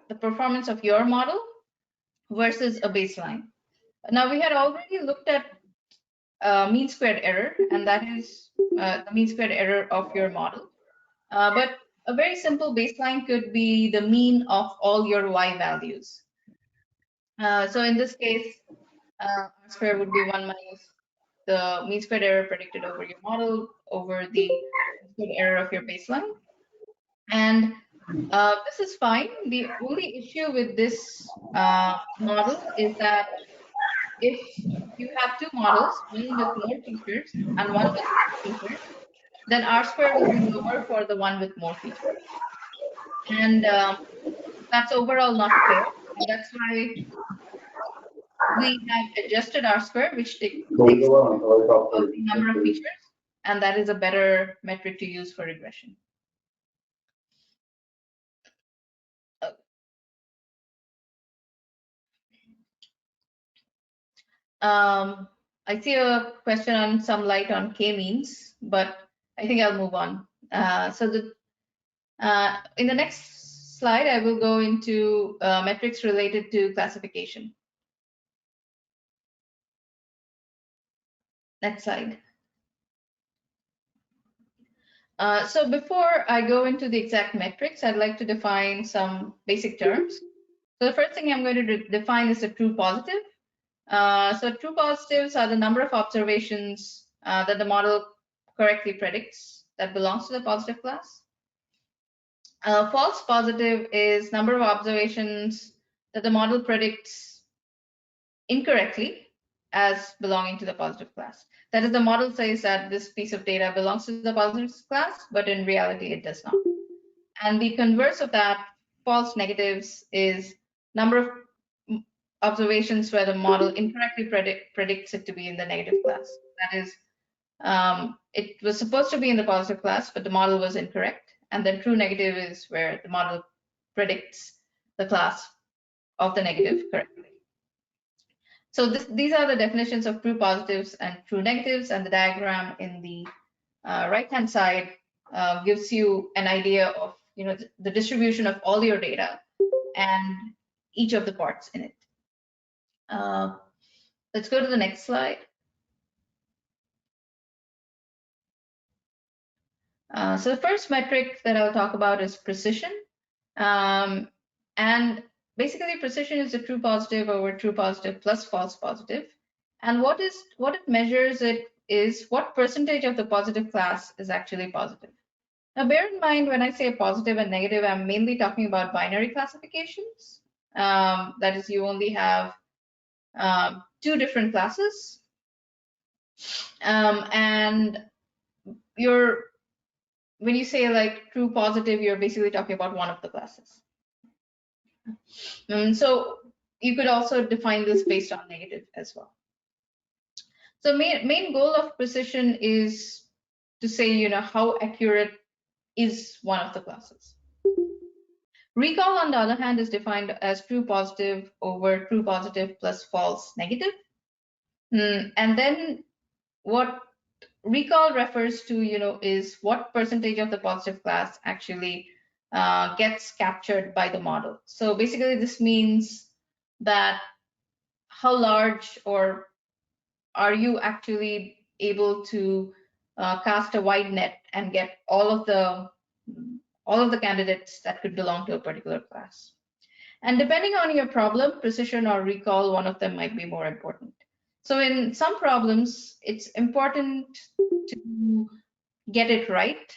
the performance of your model versus a baseline. Now, we had already looked at mean squared error, and that is the mean squared error of your model. But a very simple baseline could be the mean of all your Y values. So in this case, R-squared would be 1 minus the mean squared error predicted over your model over the mean squared error of your baseline. And this is fine. The only issue with this model is that if you have 2 models, one with more features and one with less features, then R-squared will be lower for the one with more features. And that's overall not fair. And that's why we have adjusted R-squared, which takes of the number of features, and that is a better metric to use for regression. I see a question on some light on k-means, but I think I'll move on. So in the next slide, I will go into metrics related to classification. Next slide. So before I go into the exact metrics, I'd like to define some basic terms. So the first thing I'm going to define is a true positive. So true positives are the number of observations that the model correctly predicts that belongs to the positive class. False positive is number of observations that the model predicts incorrectly as belonging to the positive class. That is, the model says that this piece of data belongs to the positive class, but in reality it does not. And the converse of that, false negatives, is number of observations where the model incorrectly predicts it to be in the negative class. That is, It was supposed to be in the positive class, but the model was incorrect. And then true negative is where the model predicts the class of the negative correctly. So these are the definitions of true positives and true negatives, and the diagram in the right-hand side gives you an idea of the distribution of all your data and each of the parts in it. Let's go to the next slide. So the first metric that I'll talk about is precision. And basically precision is the true positive over true positive plus false positive. And what it measures is what percentage of the positive class is actually positive. Now bear in mind, when I say positive and negative, I'm mainly talking about binary classifications. That is, you only have two different classes. And when you say like true positive, you're basically talking about one of the classes. So you could also define this based on negative as well. So main goal of precision is to say, how accurate is one of the classes. Recall, on the other hand, is defined as true positive over true positive plus false negative. And then what recall refers to, is what percentage of the positive class actually gets captured by the model. So basically this means that how large or are you actually able to cast a wide net and get all of the candidates that could belong to a particular class. And depending on your problem, precision or recall, one of them might be more important. So in some problems, it's important to get it right.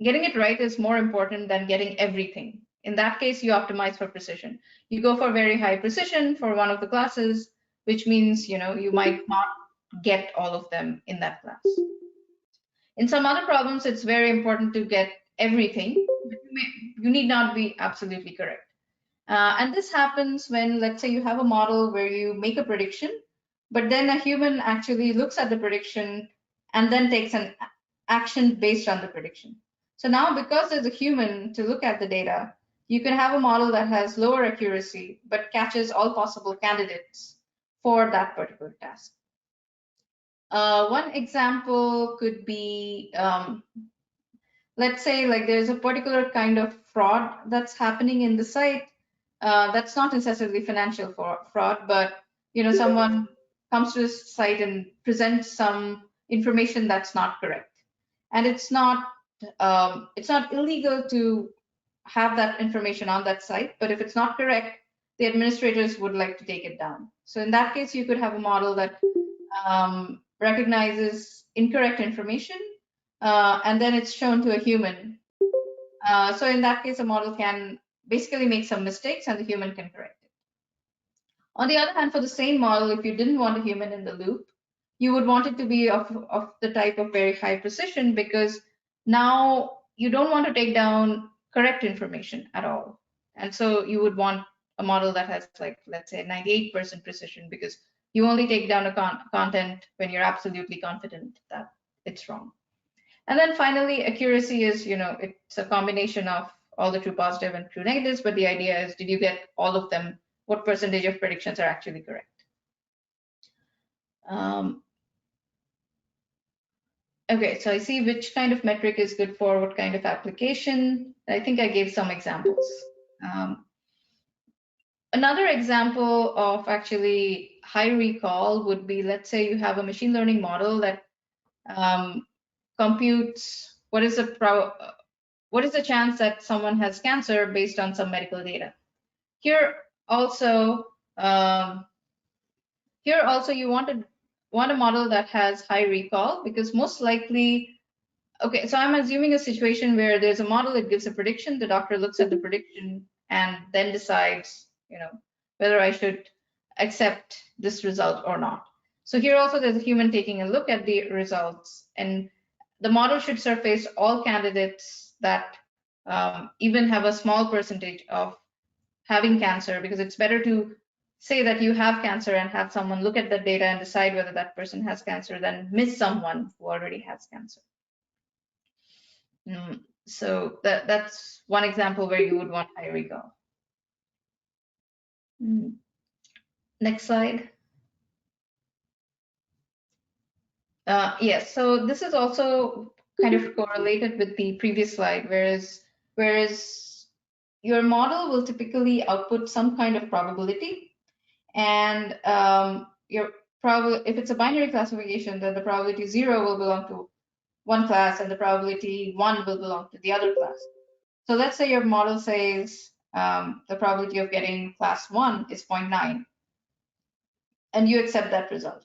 Getting it right is more important than getting everything. In that case, you optimize for precision. You go for very high precision for one of the classes, which means you might not get all of them in that class. In some other problems, it's very important to get everything, but you need not be absolutely correct. And this happens when, let's say, you have a model where you make a prediction, but then a human actually looks at the prediction and then takes an action based on the prediction. So now, because there's a human to look at the data, you can have a model that has lower accuracy, but catches all possible candidates for that particular task. One example could be, let's say, like there's a particular kind of fraud that's happening in the site. That's not necessarily financial fraud, but someone comes to this site and presents some information that's not correct, and it's not illegal to have that information on that site, but if it's not correct, the administrators would like to take it down. So in that case, you could have a model that recognizes incorrect information, and then it's shown to a human. So in that case, a model can basically make some mistakes and the human can correct it. On the other hand, for the same model, if you didn't want a human in the loop, you would want it to be of the type of very high precision, because now you don't want to take down correct information at all. And so you would want a model that has, like, let's say 98% precision, because you only take down a content when you're absolutely confident that it's wrong. And then finally, accuracy is, it's a combination of all the true positive and true negatives, but the idea is, did you get all of them? What percentage of predictions are actually correct? Okay, so I see which kind of metric is good for what kind of application. I think I gave some examples. Another example of actually high recall would be, let's say you have a machine learning model that computes what is the chance that someone has cancer based on some medical data. Here also you want a model that has high recall, because most likely, okay, so I'm assuming a situation where there's a model that gives a prediction, the doctor looks at the prediction and then decides, whether I should accept this result or not. So here also there's a human taking a look at the results, and the model should surface all candidates that even have a small percentage of having cancer, because it's better to say that you have cancer and have someone look at the data and decide whether that person has cancer than miss someone who already has cancer. So that's one example where you would want high recall. Next slide. Yes, so this is also kind of correlated with the previous slide, whereas your model will typically output some kind of probability, and if it's a binary classification, then the probability 0 will belong to one class and the probability 1 will belong to the other class. So let's say your model says the probability of getting class 1 is 0.9, and you accept that result.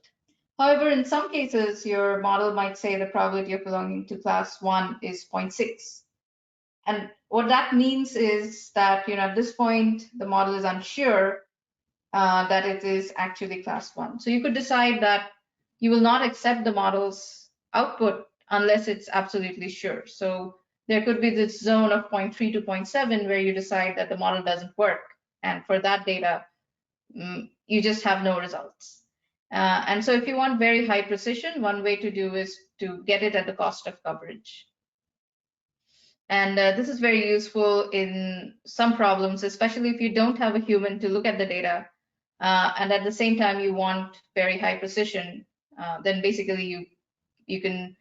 However, in some cases, your model might say the probability of belonging to class 1 is 0.6. And what that means is that, at this point, the model is unsure that it is actually class 1. So you could decide that you will not accept the model's output unless it's absolutely sure. So there could be this zone of 0.3 to 0.7 where you decide that the model doesn't work. And for that data, you just have no results. And so if you want very high precision, one way to do is to get it at the cost of coverage. And this is very useful in some problems, especially if you don't have a human to look at the data, and at the same time you want very high precision, then basically you can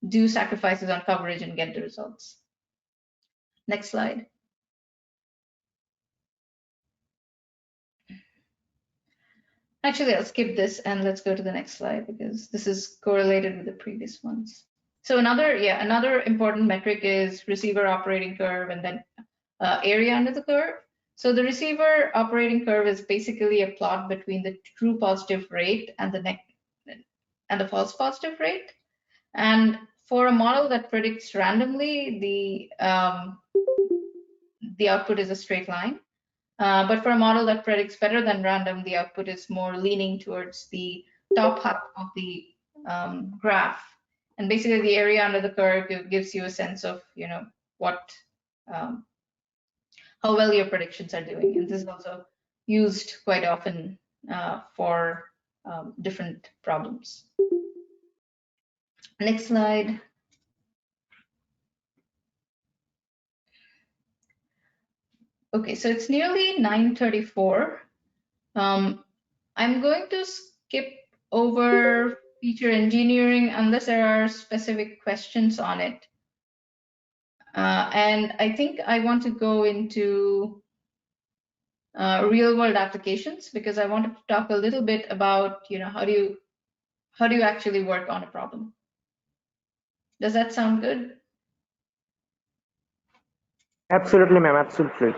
do sacrifices on coverage and get the results. Next slide. Actually, I'll skip this and let's go to the next slide because this is correlated with the previous ones. So another important metric is receiver operating curve and then area under the curve. So the receiver operating curve is basically a plot between the true positive rate and the false positive rate. And for a model that predicts randomly, the output is a straight line. But for a model that predicts better than random, the output is more leaning towards the top half of the graph. And basically the area under the curve gives you a sense of, how well your predictions are doing. And this is also used quite often for different problems. Next slide. Okay, so it's nearly 9:34. I'm going to skip over feature engineering unless there are specific questions on it. And I think I want to go into real world applications because I wanted to talk a little bit about, how do you actually work on a problem? Does that sound good? Absolutely, ma'am, absolutely.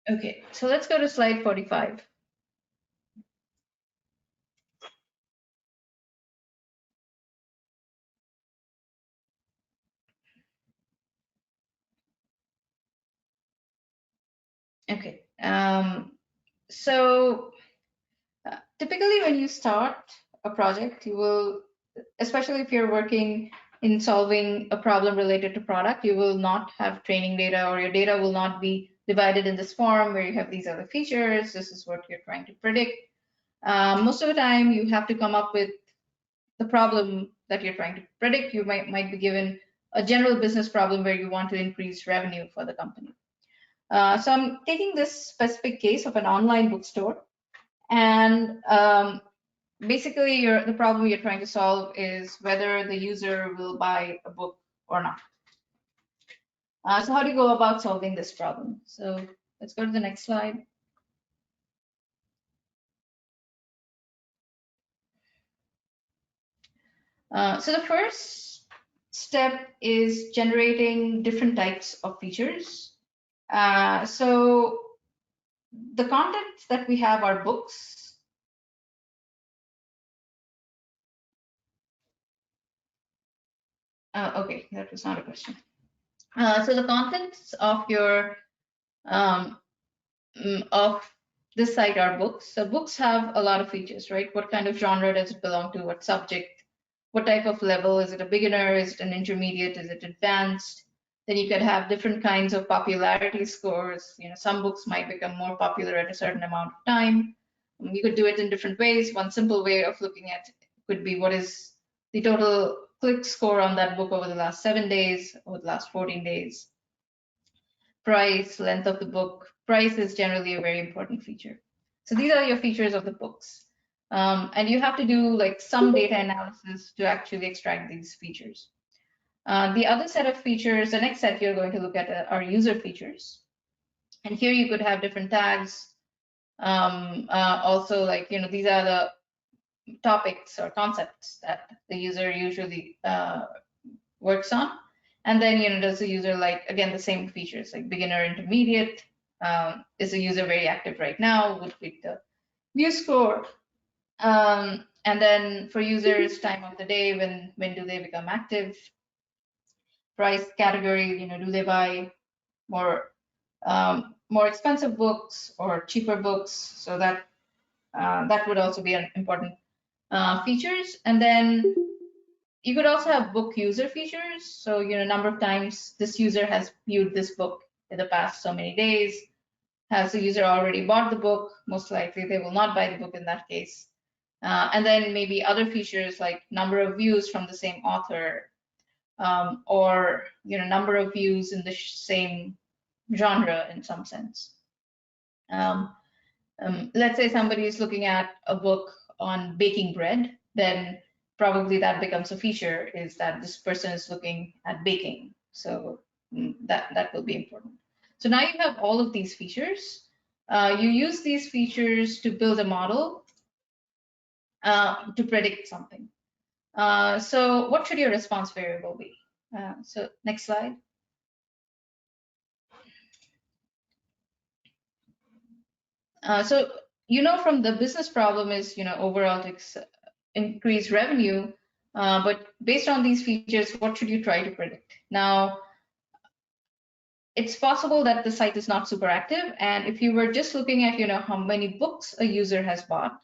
Okay, so let's go to slide 45. Okay, so typically when you start a project, you will, especially if you're working in solving a problem related to product, you will not have training data, or your data will not be divided in this form where you have these other features. This is what you're trying to predict. Most of the time you have to come up with the problem that you're trying to predict. You might be given a general business problem where you want to increase revenue for the company. So I'm taking this specific case of an online bookstore, and basically the problem you're trying to solve is whether the user will buy a book or not. So how do you go about solving this problem? So let's go to the next slide. So the first step is generating different types of features. So the content that we have are books. Okay, that was not a question. So the contents of your of this site are books. So books have a lot of features, right? What kind of genre does it belong to? What subject? What type of level? Is it a beginner? Is it an intermediate? Is it advanced? Then you could have different kinds of popularity scores. Some books might become more popular at a certain amount of time. You could do it in different ways. One simple way of looking at it could be what is the total click score on that book over the last 7 days, over the last 14 days. Price, length of the book. Price is generally a very important feature. So these are your features of the books. And you have to do like some data analysis to actually extract these features. The other set of features, the next set you're going to look at are user features. And here you could have different tags. Also, like, these are the topics or concepts that the user usually works on. And then, does the user like, again, the same features like beginner, intermediate? Is the user very active right now? Would be the view score. And then for users, time of the day, when do they become active? Price category, do they buy more expensive books or cheaper books? So that that would also be an important features. And then you could also have book user features. So, number of times this user has viewed this book in the past so many days. Has the user already bought the book? Most likely they will not buy the book in that case. And then maybe other features like number of views from the same author, or number of views in the same genre in some sense. Let's say somebody is looking at a book on baking bread, then probably that becomes a feature, is that this person is looking at baking. So that will be important. So now you have all of these features. You use these features to build a model to predict something. So what should your response variable be? So next slide. So from the business problem is overall to increase revenue, but based on these features, what should you try to predict? Now, it's possible that the site is not super active, and if you were just looking at how many books a user has bought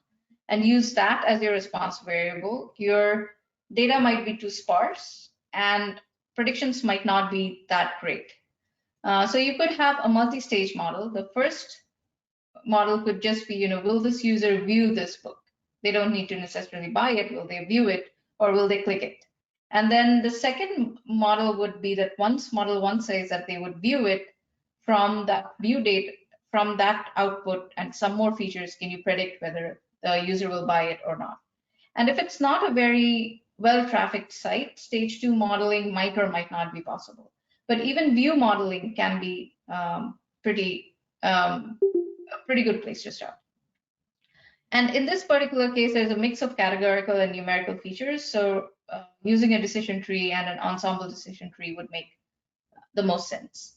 and use that as your response variable, your data might be too sparse and predictions might not be that great. So you could have a multi-stage model. The first model could just be, will this user view this book? They don't need to necessarily buy it. Will they view it, or will they click it? And then the second model would be that once model one says that they would view it, from that view date, from that output and some more features, can you predict whether the user will buy it or not? And if it's not a very well-trafficked site, stage 2 modeling might or might not be possible. But even view modeling can be a pretty good place to start. And in this particular case, there's a mix of categorical and numerical features. So using a decision tree and an ensemble decision tree would make the most sense.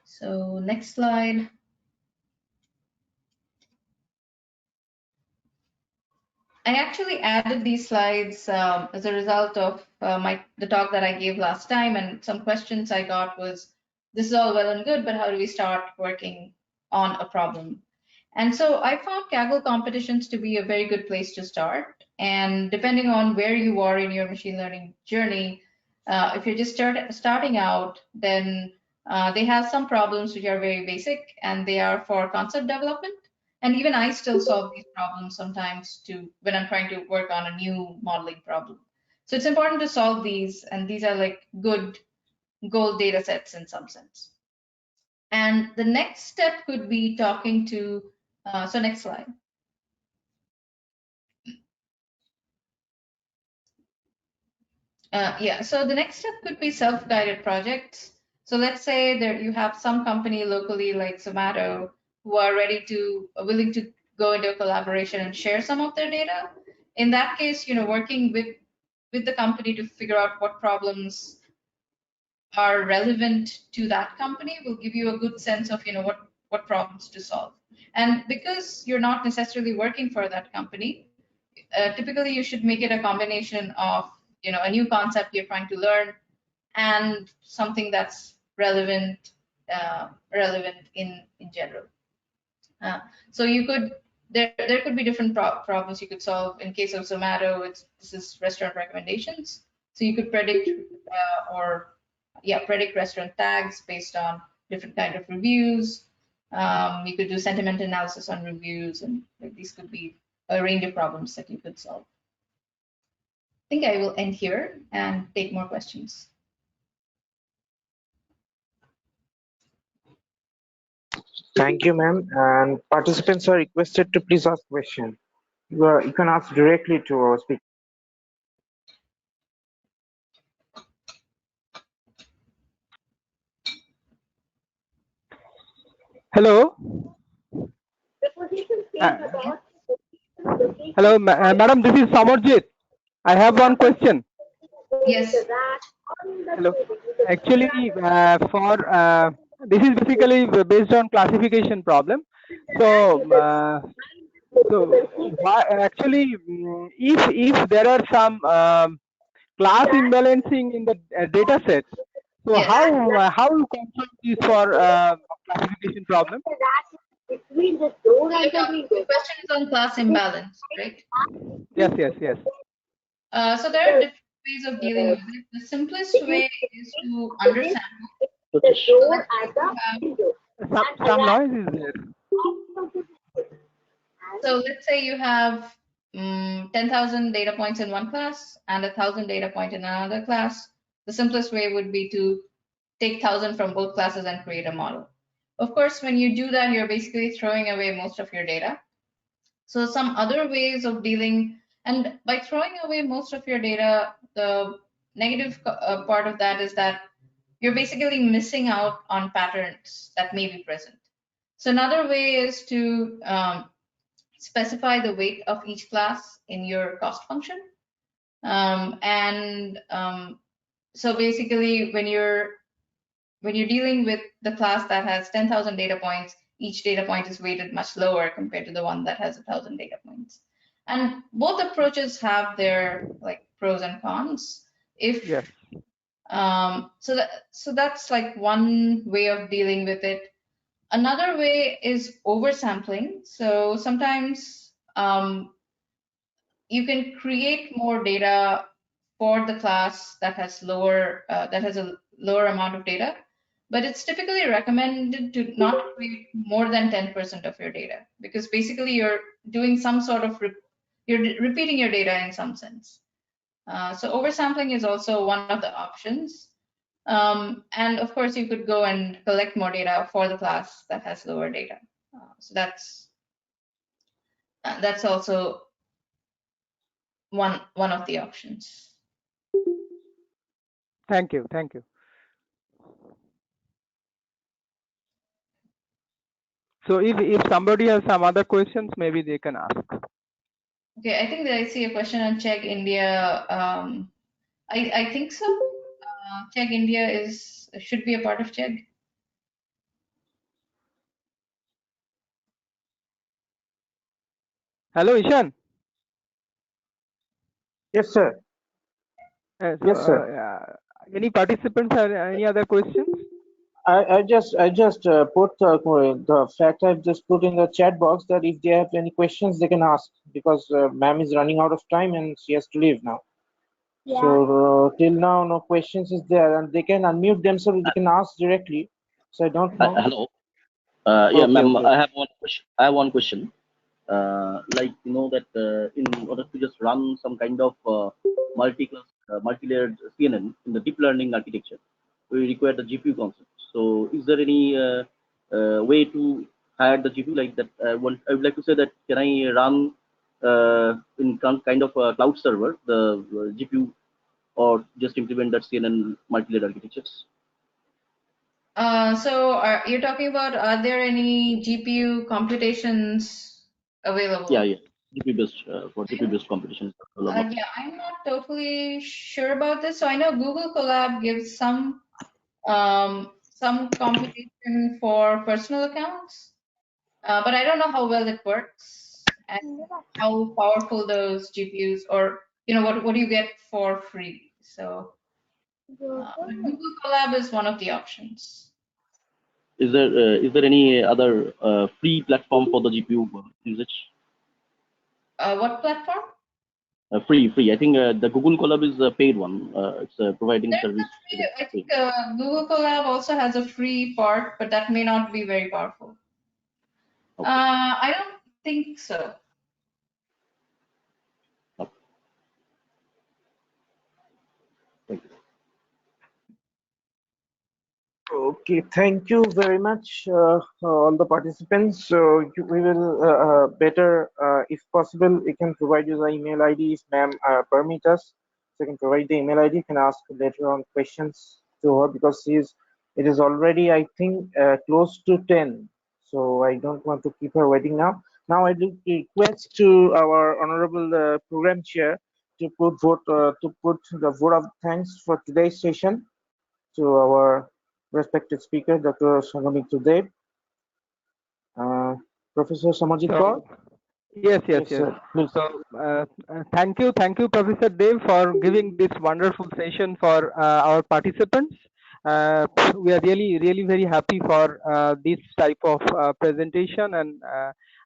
So next slide. I actually added these slides as a result of the talk that I gave last time, and some questions I got was, this is all well and good, but how do we start working on a problem? And so I found Kaggle competitions to be a very good place to start. And depending on where you are in your machine learning journey, if you're just starting out, then they have some problems which are very basic, and they are for concept development. And even I still solve these problems sometimes when I'm trying to work on a new modeling problem. So it's important to solve these, and these are like good gold data sets in some sense. And the next step could be talking to, so next slide. Yeah, so the next step could be self-guided projects. So let's say that you have some company locally like Zomato who are willing to go into a collaboration and share some of their data. In that case, working with the company to figure out what problems are relevant to that company will give you a good sense of what problems to solve. And because you're not necessarily working for that company, typically you should make it a combination of a new concept you're trying to learn and something that's relevant in general. So you could there could be different problems you could solve. In case of Zomato, this is restaurant recommendations. So you could predict predict restaurant tags based on different kind of reviews. You could do sentiment analysis on reviews, and like, these could be a range of problems that you could solve. I think I will end here and take more questions. Thank you, ma'am. And participants are requested to please ask questions. You can ask directly to our speaker. Hello. Hello, madam. This is Samarjit. I have one question. Yes. Hello. Actually, this is basically based on classification problem. So, actually, if there are some class imbalancing in the data sets, so Yes. how you control this for classification problem? The question is on class imbalance, right? Yes. So there are different ways of dealing with it. The simplest way is to undersample. Some noise is there. So let's say you have 10,000 data points in one class and 1,000 data point in another class. The simplest way would be to take 1,000 from both classes and create a model. Of course, when you do that, you're basically throwing away most of your data. So some other ways of dealing, and by throwing away most of your data, the negative part of that is that you're basically missing out on patterns that may be present. So another way is to specify the weight of each class in your cost function. So basically, when you're dealing with the class that has 10,000 data points, each data point is weighted much lower compared to the one that has 1,000 data points. And both approaches have their like pros and cons. If yes. So that's like one way of dealing with it. Another way is oversampling. So sometimes you can create more data for the class that has a lower amount of data, but it's typically recommended to not create more than 10% of your data, because basically you're doing some sort of you're repeating your data in some sense. So oversampling is also one of the options. And of course, you could go and collect more data for the class that has lower data. So that's also one of the options. Thank you. So if somebody has some other questions, maybe they can ask. Okay, I think that I see a question on Chegg India. I think so. Chegg India should be a part of Chegg. Hello, Eshan. Yes, sir. Yes, sir. Any participants have any other questions? I just put the fact I've just put in the chat box that if they have any questions they can ask, because ma'am is running out of time and she has to leave now. Yeah. So till now no questions is there, and they can unmute themselves. They can ask directly. So I don't know. Hello. Okay, ma'am, okay. I have one question. Like that in order to just run some kind of multi-layered CNN in the deep learning architecture, we require the GPU concept. So is there any way to hire the GPU like that? I would like to say that can I run in kind of a cloud server the GPU, or just implement that CNN multi-layered architectures? So you're talking about, are there any GPU computations available? Yeah. GPU based for GPU based computations. Yeah, I'm not totally sure about this. So I know Google Colab gives some computation for personal accounts, but I don't know how well it works and how powerful those GPUs, or what do you get for free. So Google Colab is one of the options. Is there any other free platform for the GPU usage? What platform? Free. I think the Google Colab is a paid one. It's providing service. I think Google Colab also has a free part, but that may not be very powerful. I don't think so. Okay, thank you very much, all the participants. So we will better, if possible, we can provide you the email ID if ma'am permit us. So you can provide the email ID. You can ask later on questions to her because it is already, I think, close to 10. So I don't want to keep her waiting now. Now I do request to our honorable program chair to put the vote of thanks for today's session to our respected speaker, Dr. Sanghamitra Deb. Professor Samarjit Kaur? Yes. Sir, please. So thank you, Professor Dev, for giving this wonderful session for our participants. We are really very happy for this type of presentation, and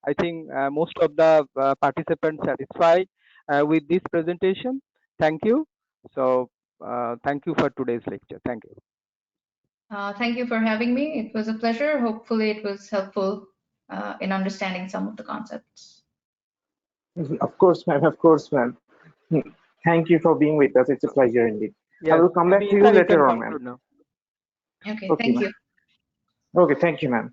I think most of the participants satisfied with this presentation. Thank you. So thank you for today's lecture. Thank you. Thank you for having me. It was a pleasure. Hopefully it was helpful in understanding some of the concepts. Of course, ma'am. Of course, ma'am. Thank you for being with us. It's a pleasure indeed. I Yes, will come back maybe to you Eshan, you can later on, ma'am. conclude now. Okay, Okay, thank ma'am. you. Okay, thank you, ma'am.